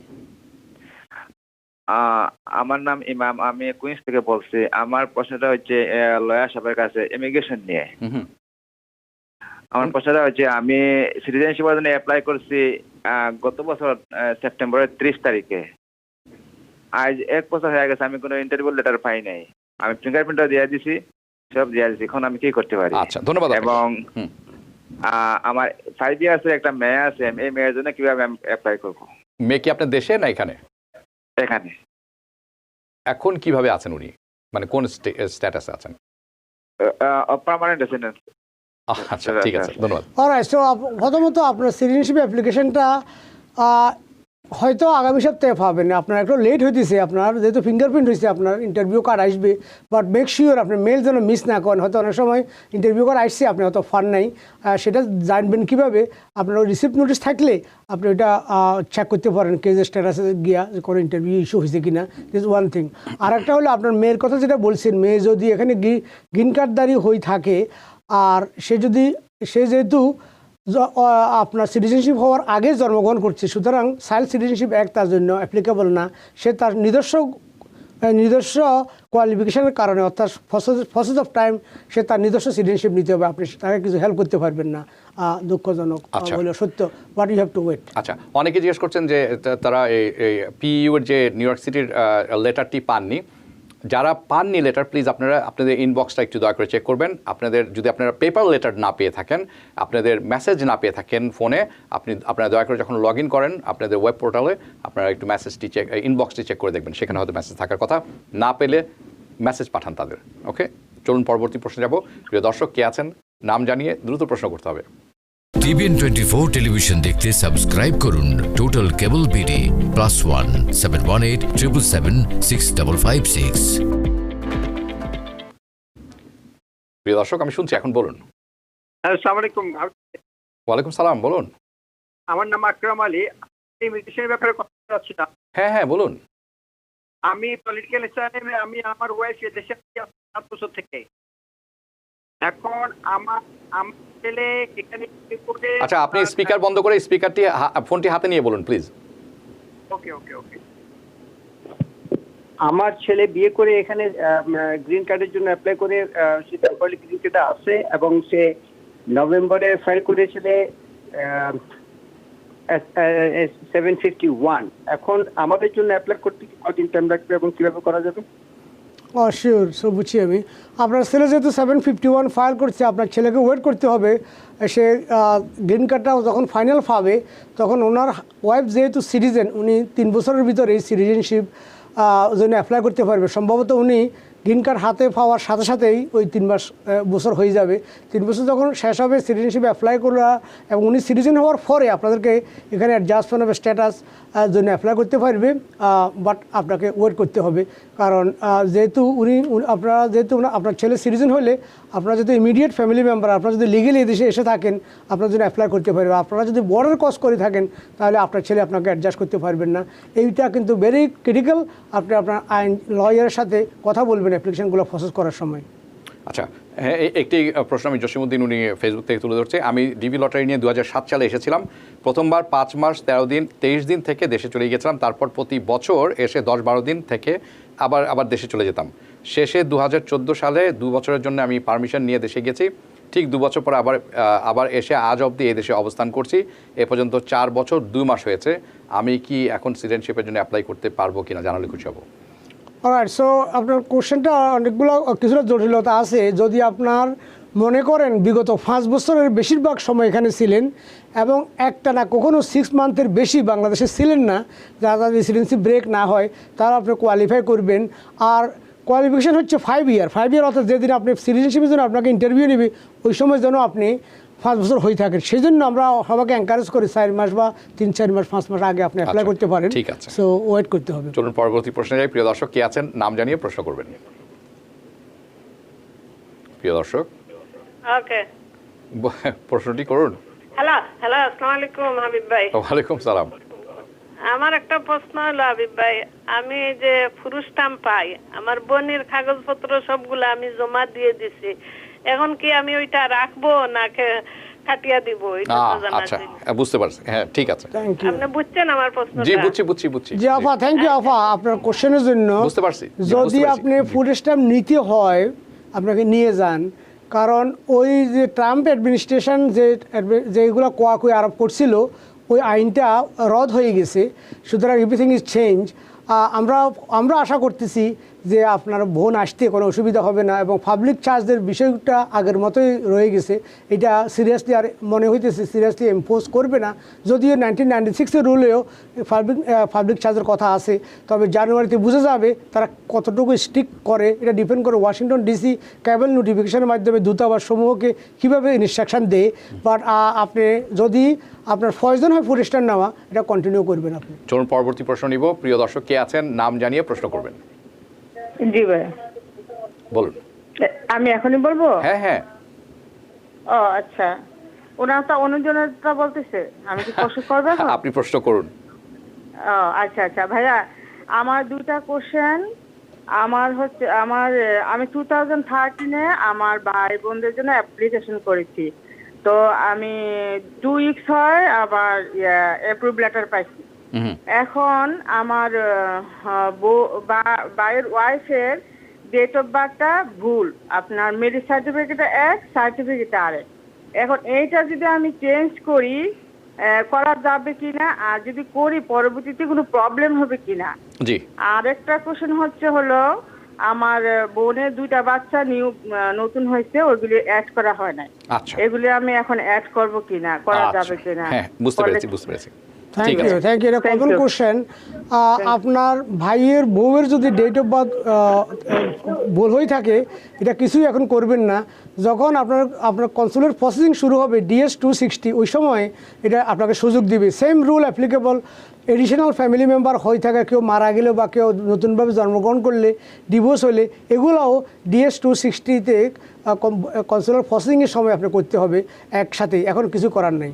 আমার নাম ইমাম, আমি কুইন্স থেকে বলছি। আমার প্রশ্নটা হচ্ছে লয়ার সাহেবের কাছে ইমিগ্রেশন নিয়ে। আমার প্রশ্নটা হচ্ছে, আমি সিটিজেনশিপের জন্য অ্যাপ্লাই করছি গত বছর সেপ্টেম্বরের 30 তারিখে। আজ 1 বছর হয়ে গেছে, আমি কোনো ইন্টারভিউ লেটার পাই নাই। আমি ফিঙ্গারপ্রিন্টও দিয়ে দিছি, সব দিয়ে দিছি। এখন আমি কি করতে পারি? আচ্ছা, ধন্যবাদ। এবং আমার 5 ইয়ার্সের একটা মেয়ে আছে, এই মেয়ের জন্য কিভাবে আমি অ্যাপ্লাই করবো? মেয়ে কি আপনার দেশে না এখানে? এখানে। এখন কিভাবে আছেন উনি, মানে কোন স্ট্যাটাসে আছেন? Permanent residence. আচ্ছা, ঠিক আছে, ধন্যবাদ। অলরাইট, সো প্রথমত আপনার সিটিজেনশিপ অ্যাপ্লিকেশনটা হয়তো আগামী সপ্তাহে পাবেন। আপনার একটু লেট হইতেছে, আপনার যেহেতু ফিঙ্গারপ্রিন্ট হয়েছে, আপনার ইন্টারভিউ কার্ড আসবে। বাট মেক শিওর আপনার মেল যেন মিস না করেন। হয়তো অনেক সময় ইন্টারভিউ কার্ড আসছে, আপনি হয়তো ফান নাই, সেটা জানবেন কীভাবে? আপনার রিসিপ্ট নোটিস থাকলে আপনি ওইটা চেক করতে পারেন কেজের স্ট্যাটাসে গিয়া যে কোনো ইন্টারভিউ ইস্যু হয়েছে কিনা। This one thing. আর একটা হলো আপনার মেয়ের কথা যেটা বলছেন, মেয়ে যদি এখানে গ্রিন কার্ডদারি হয়ে থাকে আর সে যেহেতু আপনার সিটিজেনশিপ হওয়ার আগে জন্মগ্রহণ করছে, সুতরাং চাইল্ড সিটিজেনশিপ অ্যাক্ট তার জন্য অ্যাপ্লিকেবল না। সে তার নিজস্ব কোয়ালিফিকেশনের কারণে, অর্থাৎ প্রসেস অফ টাইম সে তার নিজস্ব সিটিজেনশিপ নিতে হবে, আপনি তাকে কিছু হেল্প করতে পারবেন না, দুঃখজনক বলে সত্য, but you have to wait. আচ্ছা, অনেকে জিজ্ঞেস করছেন যে তারা এই পিইউ এর যে নিউ ইয়র্ক সিটির লেটারটি পাননি। যারা পাননি লেটার, প্লিজ আপনারা আপনাদের ইনবক্সটা একটু দয়া করে চেক করবেন। যদি আপনারা পেপার লেটার না পেয়ে থাকেন, আপনাদের মেসেজ না পেয়ে থাকেন ফোনে, আপনারা দয়া করে যখন লগ ইন করেন আপনাদের ওয়েব পোর্টালে, আপনারা একটু মেসেজটি ইনবক্সটি চেক করে দেখবেন, সেখানে হয়তো মেসেজ থাকার কথা। না পেলে মেসেজ পাঠান তাদের। ওকে, চলুন পরবর্তী প্রশ্নে যাব। প্রিয় দর্শক, কে আছেন নাম জানিয়ে দ্রুত প্রশ্ন করতে হবে। টিভিএন 24 টেলিভিশন দেখতে সাবস্ক্রাইব করুন টোটাল কেবল বিডি +1 718 777 6556। প্রিয় দর্শক, আমি শুনছি, এখন বলুন। আসসালামু আলাইকুম। ওয়ালাইকুম সালাম, বলুন। আমার নাম আকরাম আলী। ইমিগ্রেশনের ব্যাপারে কথা চাচ্ছিলাম। হ্যাঁ হ্যাঁ, বলুন। আমি পলিটিক্যাল স্টাইলে আমি আমার ওয়াইফ দেশে 7 বছর থেকে। এখন আমার ছেলে এখানে আচ্ছা, আপনি স্পিকার বন্ধ করে ফোনটি হাতে নিয়ে বলুন প্লিজ। ওকে ওকে ওকে। আমার ছেলে বিয়ে করে এখানে গ্রিন কার্ডের জন্য অ্যাপ্লাই করে, সে টেম্পোরারি গ্রিন কার্ডে আছে এবং সে নভেম্বরে ফাইল করেছিল 751। এখন আমাদের জন্য অ্যাপ্লাই করতে কতদিন টাইম লাগবে এবং কিভাবে করা যাবে? শিওর, সো বুঝছি আমি। আপনার ছেলে যেহেতু 751 ফাইল করছে, আপনার ছেলেকে ওয়েট করতে হবে। সে গ্রিন কার্ডটা যখন ফাইনাল পাবে, তখন ওনার ওয়াইফ যেহেতু সিটিজেন, উনি 3 বছরের ভিতরে সিটিজেনশিপ জন্য অ্যাপ্লাই করতে পারবে। সম্ভবত উনি গ্রিন কার্ড হাতে পাওয়ার সাথে সাথেই ওই 3 বছর হয়ে যাবে। 3 বছর যখন শেষ হবে সিটিজেনশিপ অ্যাপ্লাই করা, এবং উনি সিটিজেন হওয়ার পরে আপনাদেরকে এখানে অ্যাডজাস্টমেন্ট অফ স্ট্যাটাস জন্য অ্যাপ্লাই করতে পারবে। বাট আপনাকে ওয়েট করতে হবে, কারণ যেহেতু আপনার ছেলে সিটিজেন হলে, আপনারা যদি ইমিডিয়েট ফ্যামিলি মেম্বার, আপনারা যদি লিগেলি এদেশে এসে থাকেন, আপনার জন্য অ্যাপ্লাই করতে পারবে। আপনারা যদি বর্ডার ক্রস করে থাকেন, তাহলে আপনার ছেলে আপনাকে অ্যাডজাস্ট করতে পারবেন না। এইটা কিন্তু ভেরি ক্রিটিক্যাল। আপনি আপনার আইন লয়ারের সাথে কথা বলবেন অ্যাপ্লিকেশনগুলো প্রসেস করার সময়। আচ্ছা, হ্যাঁ, একটি প্রশ্ন আমি জসিমউদ্দিন, উনি ফেসবুক থেকে তুলে ধরছে। আমি ডিবি লটারি নিয়ে 2007 সালে এসেছিলাম। প্রথমবার 5 মাস 13 দিন 23 দিন থেকে দেশে চলে গেছিলাম। তারপর প্রতি বছর এসে 10-12 দিন থেকে আবার দেশে চলে যেতাম। শেষে 2014 সালে 2 বছরের জন্য আমি পারমিশন নিয়ে দেশে গেছি। ঠিক 2 বছর পর আবার এসে আজ অবধি এই দেশে অবস্থান করছি। এ পর্যন্ত 4 বছর 2 মাস হয়েছে। আমি কি এখন সিটিজেনশিপের জন্য অ্যাপ্লাই করতে পারবো কিনা জানালে খুশি হব। অলরাইট, সো আপনার কোশ্চেনটা কিছুটা জটিলতা আছে। যদি আপনার মনে করেন বিগত 5 বছরের বেশিরভাগ সময় এখানে ছিলেন এবং একটানা কখনো 6 মান্থের বেশি বাংলাদেশে ছিলেন না, যারা রেসিডেন্সি ব্রেক না হয়, তারা আপনি কোয়ালিফাই করবেন। আর কোয়ালিফিকেশান হচ্ছে 5 ইয়ার, অর্থাৎ যেদিন আপনি সিটিজেনশিপের জন্য আপনাকে ইন্টারভিউ নেবে, ওই সময় যেন আপনি 5 বছর হয়ে থাকেন। সেই জন্য আমরা সবাইকে এনকারেজ করি 4 মাস বা 3-4 মাস 5 মাস আগে আপনি অ্যাপ্লাই করতে পারেন। ঠিক আছে, সো ওয়েট করতে হবে। চলুন পরবর্তী প্রশ্নে যাই। প্রিয় দর্শক, কে আছেন নাম জানিয়ে প্রশ্ন করবেন। প্রিয় দর্শক, ওকে, প্রশ্নটি করুন। হ্যালো আসসালামু আলাইকুম হাবিব ভাই। ওয়ালাইকুম সালাম। আমার একটা প্রশ্ন হলো হাবিব ভাই, আমি যে ফুরুষ স্টাম্প পাই, আমার বোনের কাগজপত্র সবগুলো আমি জমা দিয়ে দিছি, এখন কি আমি ওইটা রাখবো না কাটিয়া দিব? আচ্ছা, বুঝতে পারছি। হ্যাঁ, ঠিক আছে, আপনি বুঝছেন আমার প্রশ্ন? জি, বুঝছি। জি আফা, থ্যাংক ইউ আফা আপনার কোশ্চেনের জন্য। বুঝতে পারছি। যদি আপনি ফুড স্ট্যাম্প নিতে হয়, আপনাকে নিয়ে যান, কারণ ওই যে ট্রাম্প অ্যাডমিনিস্ট্রেশন যেগুলো কোয়াকুই আরোপ করছিল, ওই আইনটা রদ হয়ে গেছে। সুতরাং এভরিথিং ইজ চেঞ্জ। আমরা আশা করতেছি যে আপনার বোন আসতে কোনো অসুবিধা হবে না, এবং পাবলিক চার্জের বিষয়টা আগের মতোই রয়ে গেছে। এটা সিরিয়াসলি আর মনে হইতেছে সিরিয়াসলি ইম্পোজ করবে না, যদিও 1996-এর রুলেও পাবলিক চার্জের কথা আছে। তবে জানুয়ারিতে বুঝে যাবে তারা কতটুকু স্ট্রিক্ট করে। এটা ডিপেন্ড করে ওয়াশিংটন ডিসি কেবল নোটিফিকেশনের মাধ্যমে দূতাবাস সমূহকে কীভাবে ইনস্ট্রাকশন দেয়। বাট আপনি যদি আপনার প্রয়োজন হয় ফুড স্ট্যাম্প নেওয়া, এটা কন্টিনিউ করবেন আপনি। চলুন পরবর্তী প্রশ্ন নিব। প্রিয় দর্শক, কে আছেন নাম জানিয়ে প্রশ্ন করবেন। জি ভাই, বলুন। আমি এখনই বলবো? হ্যাঁ। ও আচ্ছা, ওনার তো অনুজনেরটা বলতেছে, আমি কি প্রশ্ন করব? আপনি প্রশ্ন করুন। ও আচ্ছা ভাইয়া, আমার 2টা কোশ্চেন। আমি 2013-এ আমার ভাই বোনদের জন্য অ্যাপ্লিকেশন করেছি। তো আমি 2 উইকস হয় আবার অ্যাপ্রুভ লেটার পাইছি। এখন আমার ভাইয়ের ওয়াইফের ডেট অফ বার্থটা ভুল, আপনার ম্যারেজ সার্টিফিকেটে এক, সার্টিফিকেটে আরেক। এখন এইটা যদি আমি চেঞ্জ করি করা যাবে কিনা, আর যদি করি পরবর্তীতে কোনো প্রবলেম হবে কিনা? জি। আর একটা কোশ্চেন হলো আমার বোনের 2টা বাচ্চা নতুন হয়েছে, ওইগুলি অ্যাড করা হয় নাই। আচ্ছা, এগুলি আমি এখন অ্যাড করব কিনা, করা যাবে কিনা? হ্যাঁ, বুঝতে পেরেছি। Thank you. এটা কমন কোশ্চেন। আপনার ভাইয়ের বউয়ের যদি ডেট অফ বার্থ ভুল হয়ে থাকে, এটা কিছুই এখন করবেন না। যখন আপনার কনসুলেট প্রসেসিং শুরু হবে DS 260, ওই সময় এটা আপনাকে সুযোগ দিবে। Same rule applicable additional family member হয়ে থাকে, কেউ মারা গেলেও বা কেউ নতুনভাবে জন্মগ্রহণ করলে, ডিভোর্স হলে, এগুলোও DS 260-তে কনসুলেট প্রসেসিংয়ের সময় আপনি করতে হবে একসাথে। এখন কিছু করার নেই।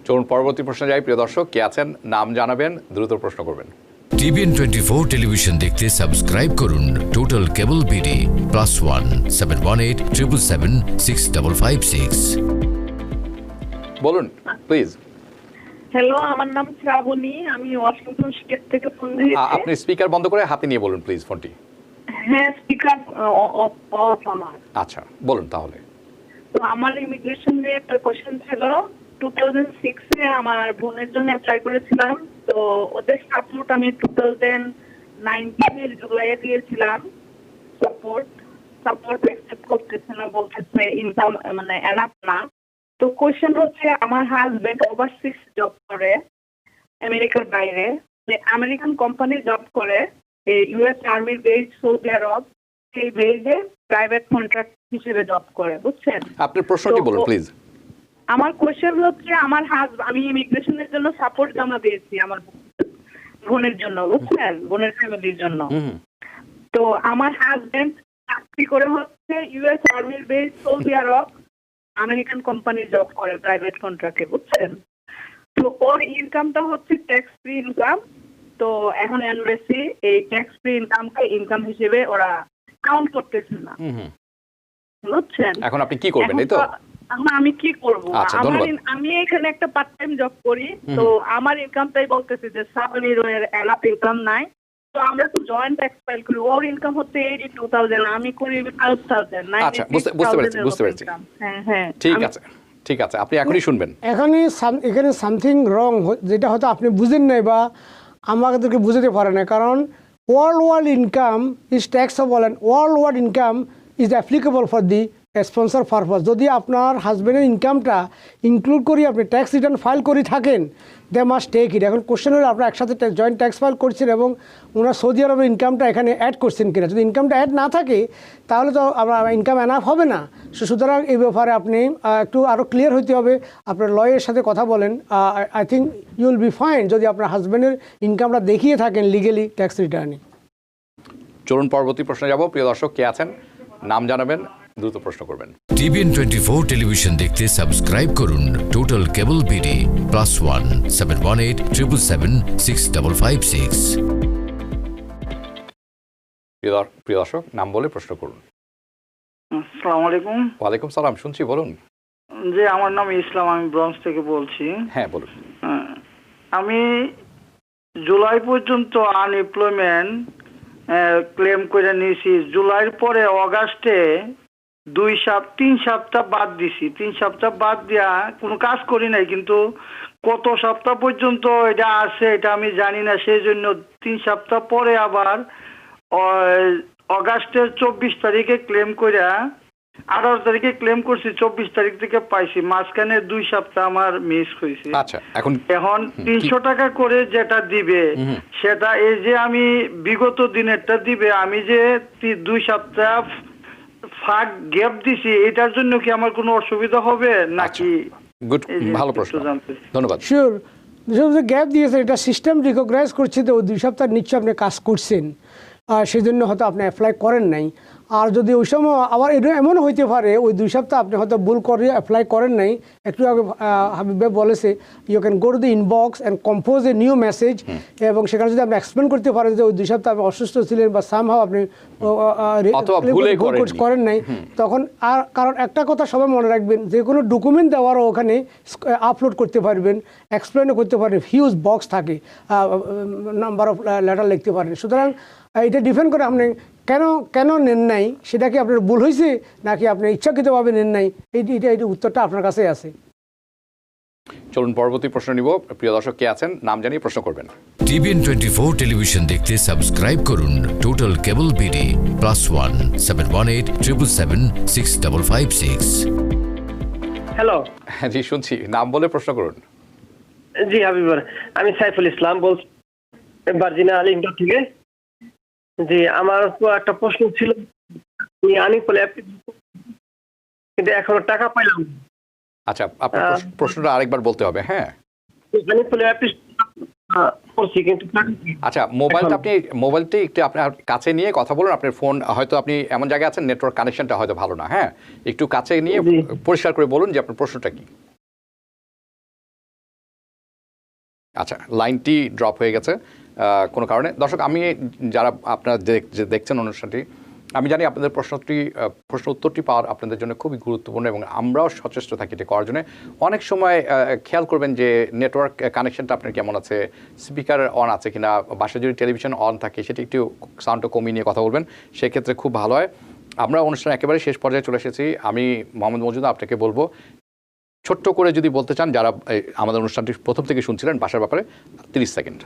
চলুন পরবর্তী প্রশ্নে যাই। প্রিয় দর্শক, কে আছেন নাম জানাবেন, দ্রুত প্রশ্ন করবেন। TVN 24 টেলিভিশন দেখতে সাবস্ক্রাইব করুন টোটাল কেবল বিডি +1 718 777 6556। বলুন প্লিজ। হ্যালো, আমার নাম শ্রাবণী, আমি ওয়াশিংটন স্টেট থেকে ফোন দিয়েছি। আপনি স্পিকার বন্ধ করে হাতে নিয়ে বলুন প্লিজ ফোনটি। হ্যাঁ, স্পিকার অফ আমার। আচ্ছা, বলুন তাহলে। তো আমার ইমিগ্রেশন নিয়ে একটা কোশ্চেন ছিল। 2006-এ আমার বোনের জন্য অ্যাপ্লাই করেছিলাম, তো ওদের সাপোর্ট আমি 2019-এর জুলাইয়ে দিয়েছিলাম। সাপোর্ট অ্যাকসেপ্ট করতেছে না, বলতেছে ইনকাম মানে এনাফ না। তো কোশ্চেন হচ্ছে, আমার হাজবেন্ড ওভারসিজ জব করে আমেরিকার বাইরে, আমেরিকান কোম্পানি জব করে, US আর্মির বেস সৌদি আরব, সেই বেসে প্রাইভেট কন্ট্রাক্ট হিসেবে জব করে, বুঝছেন? আপনার প্রশ্নটি বলুন প্লিজ। আমার কোশ্চেন হচ্ছে, আমি ইমিগ্রেশনের জন্য সাপোর্ট জমা দিয়েছি আমার বোনের জন্য, বুঝছেন, বোনের ফ্যামিলির জন্য। তো আমার হাজবেন্ড চাকরি করে হচ্ছে US আর্মির বেস সৌদি আরব, আমেরিকান কোম্পানি জব করে প্রাইভেট কন্ট্রাক্টে, বুঝছেন। তো ওর ইনকামটা হচ্ছে ট্যাক্স ফ্রি ইনকাম। তো এখন এনবিসি এই ট্যাক্স ফ্রি ইনকামকে ইনকাম হিসেবে ওরা কাউন্ট করতেছে না, বুঝছেন। এখন আপনি কি করবেন, এই তো? এখন আমি কি করব? আমি এখানে একটা পার্ট টাইম জব করি, তো আমার ইনকামটাই বলতেছে যে সাবনির এনাফ ইনকাম নাই। তো আমরা তো জয়েন্ট ট্যাক্স ফাইল করি, ওর ইনকাম হচ্ছে 82,000, আমি করি 12,000। আচ্ছা, বুঝতে পেরেছি। হ্যাঁ, ঠিক আছে, আপনি এখনই শুনবেন। এখানে সামথিং রং, যেটা হয়তো আপনি বুঝেন নাই বা আমাদেরকে বুঝতে পারে না। কারণ world income is taxable and world income is applicable for the sponsor purpose. যদি আপনার হাজব্যান্ডের ইনকামটা ইনক্লুড করি আপনি ট্যাক্স রিটার্ন ফাইল করে থাকেন, দে মাস্ট টেক ইট। এখন কোশ্চেন হলো আপনারা একসাথে জয়েন্ট ট্যাক্স ফাইল করছেন এবং ওনার সৌদি আরবের ইনকামটা এখানে অ্যাড করছেন কিনা। যদি ইনকামটা অ্যাড না থাকে তাহলে তো আপনার ইনকাম এনাফ হবে না। সুতরাং এই ব্যাপারে আপনি একটু আরও ক্লিয়ার হতে হবে, আপনার লয়ের সাথে কথা বলেন। I think you will be fine যদি আপনার হাজব্যান্ডের ইনকামটা দেখিয়ে থাকেন লিগেলি ট্যাক্স রিটার্নে। চলুন পরবর্তী প্রশ্নে যাব। প্রিয় দর্শক, কে আছেন নাম জানাবেন, দ্রুত প্রশ্ন করবেন। TVN 24 টেলিভিশন দেখতে সাবস্ক্রাইব করুন টোটাল কেবল বিডি +1 718 777 6556। প্রিয় দর্শক, নাম বলে প্রশ্ন করুন। আসসালামু আলাইকুম। ওয়ালাইকুম সালাম, শুনছি, বলুন। জি, আমার নাম ইসলাম, আমি ব্রঞ্জ থেকে বলছি। হ্যাঁ, বলুন। আমি জুলাই পর্যন্ত আনএমপ্লয়মেন্ট ক্লেম করে নিয়েছি। জুলাইয়ের পরে অগাস্টে 3 সপ্তাহ বাদ দিছি। 3 সপ্তাহ বাদ দিয়া কোনো কাজ করি নাই, কিন্তু কত সপ্তাহ পর্যন্ত এটা আছে এটা আমি জানি না। সেই জন্য 3 সপ্তাহ পরে আবার অগাস্টের 24 তারিখে ক্লেম করে 18 তারিখে ক্লেম করছি, 24 তারিখ থেকে পাইছি। মাঝখানে 2 সপ্তাহ আমার মিস হয়েছে। আচ্ছা, এখন 300 টাকা করে যেটা দিবে সেটা এই যে আমি বিগত দিনেরটা দিবে, আমি যে 2 সপ্তাহ ফাঁক গ্যাপ দিছি এটার জন্য কি আমার কোনো অসুবিধা হবে নাকি? গুড, ভালো প্রশ্ন, ধন্যবাদ। শিওর, যে গ্যাপ দিয়েছে এটা সিস্টেম রিকগনাইজ করছে, তো 2 সপ্তাহ নিশ্চয় আপনি কাজ করছেন, সেই জন্য হয়তো আপনি অ্যাপ্লাই করেন নাই। আর যদি ওই সময় আবার এটা এমন হইতে পারে ওই 2 সপ্তাহ আপনি হয়তো ভুল করে অ্যাপ্লাই করেন নাই, একটু আগে হাবিব ভাই বলেছে you can go to the inbox and compose a new message, এবং সেখানে যদি আপনি এক্সপ্লেন করতে পারেন যে ওই 2 সপ্তাহ আপনি অসুস্থ ছিলেন বা সামহাও আপনি করেন নাই, তখন আর কারণ একটা কথা সবাই মনে রাখবেন, যে কোনো ডকুমেন্ট দেওয়ারও ওখানে আপলোড করতে পারবেন, এক্সপ্লেনও করতে পারবেন, হিউজ বক্স থাকে, নাম্বার অফ লেটার লিখতে পারেন। সুতরাং এটা ডিপেন্ড করে আপনি কেন নেন নাই, সেটা কি আপনার ভুল হয়েছে নাকি আপনি ইচ্ছাকৃতভাবে নেন নাই, এইটা উত্তরটা আপনার কাছে আছে। চলুন পরবর্তী প্রশ্ন নিব। প্রিয় দর্শক কে আছেন, নাম জানিয়ে প্রশ্ন করবেন। TVN 24 টেলিভিশন দেখতে সাবস্ক্রাইব করুন টোটাল কেবল বিডি +1 718 777 6556। হ্যালো, জি শুনছি, নাম বলে প্রশ্ন করুন। জি হাবিব, আমি সাইফুল ইসলাম বলছি ভার্জিনিয়া আর্লিংটন থেকে। জি, আমার তো একটা প্রশ্ন ছিল, আনএমপ্লয়েড অ্যাপ কিন্তু এখনো টাকা পাইলাম। আচ্ছা, আপনার প্রশ্নটা আরেকবার বলতে হবে। হ্যাঁ, আনএমপ্লয়েড অ্যাপ করছি কিন্তু আচ্ছা, মোবাইলটা একটু আপনার কাছে নিয়ে কথা বলুন। আপনার ফোন হয়তো আপনি এমন জায়গায় আছেন নেটওয়ার্ক কানেকশনটা হয়তো ভালো না। হ্যাঁ, একটু কাছে নিয়ে পরিষ্কার করে বলুন যে আপনার প্রশ্নটা কি। আচ্ছা, লাইনটি ড্রপ হয়ে গেছে কোনো কারণে। দর্শক, আমি যারা আপনারা দেখছেন অনুষ্ঠানটি, আমি জানি আপনাদের প্রশ্ন উত্তরটি পাওয়ার আপনাদের জন্য খুবই গুরুত্বপূর্ণ, এবং আমরাও সচেষ্ট থাকি এটা করার জন্য। অনেক সময় খেয়াল করবেন যে নেটওয়ার্ক কানেকশনটা আপনার কেমন আছে, স্পিকার অন আছে কিনা, বাসায় যদি টেলিভিশন অন থাকে সেটি একটু সাউন্ডটা কমিয়ে নিয়ে কথা বলবেন, সেক্ষেত্রে খুব ভালো হয়। আমরা অনুষ্ঠান একেবারে শেষ পর্যায়ে চলে এসেছি। আমি মোহাম্মদ মজুমদার আপনাকে বলবো, ছোট্ট করে যদি বলতে চান যারা আমাদের অনুষ্ঠানটি প্রথম থেকে শুনছিলেন বাসার ব্যাপারে 30 সেকেন্ড।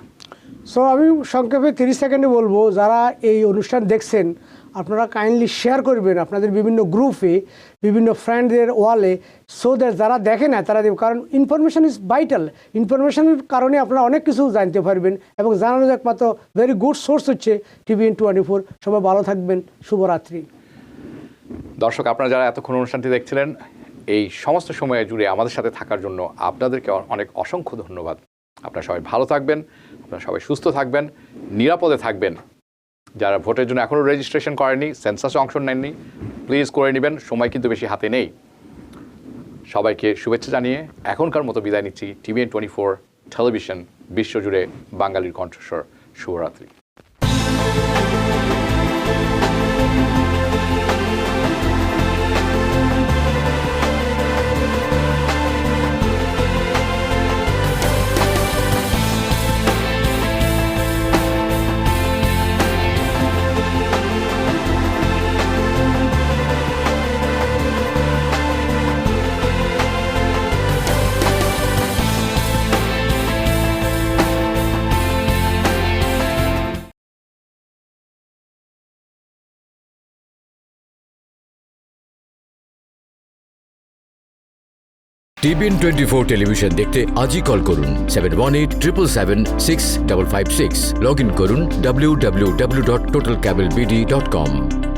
সো আমি সংক্ষেপে 30 সেকেন্ডে বলবো, যারা এই অনুষ্ঠান দেখছেন আপনারা কাইন্ডলি শেয়ার করবেন আপনাদের বিভিন্ন গ্রুপে, বিভিন্ন ফ্রেন্ডদের ওয়ালে, সো দ্যাট যারা দেখে না তারা দেবে, কারণ ইনফরমেশন ইজ ভাইটাল। ইনফরমেশনের কারণে আপনারা অনেক কিছু জানতে পারবেন, এবং জানানোর একমাত্র ভেরি গুড সোর্স হচ্ছে TVN 24। সবাই ভালো থাকবেন, শুভরাত্রি। দর্শক, আপনারা যারা এতক্ষণ অনুষ্ঠানটি দেখছিলেন, এই সমস্ত সময় জুড়ে আমাদের সাথে থাকার জন্য আপনাদেরকে অনেক অসংখ্য ধন্যবাদ। আপনারা সবাই ভালো থাকবেন, আপনারা সবাই সুস্থ থাকবেন, নিরাপদে থাকবেন। যারা ভোটের জন্য এখনও রেজিস্ট্রেশন করেননি, সেন্সাসে অংশ নেননি, প্লিজ করে নেবেন, সময় কিন্তু বেশি হাতে নেই। সবাইকে শুভেচ্ছা জানিয়ে এখনকার মতো বিদায় নিচ্ছি। TVN 24 টেলিভিশন, বিশ্বজুড়ে বাঙালির কণ্ঠস্বর। শুভরাত্রি। TVN 24 টেলিভিশন দেখতে আজই কল করুন 718 777 6556। লগ ইন করুন www.totalcablebd.com।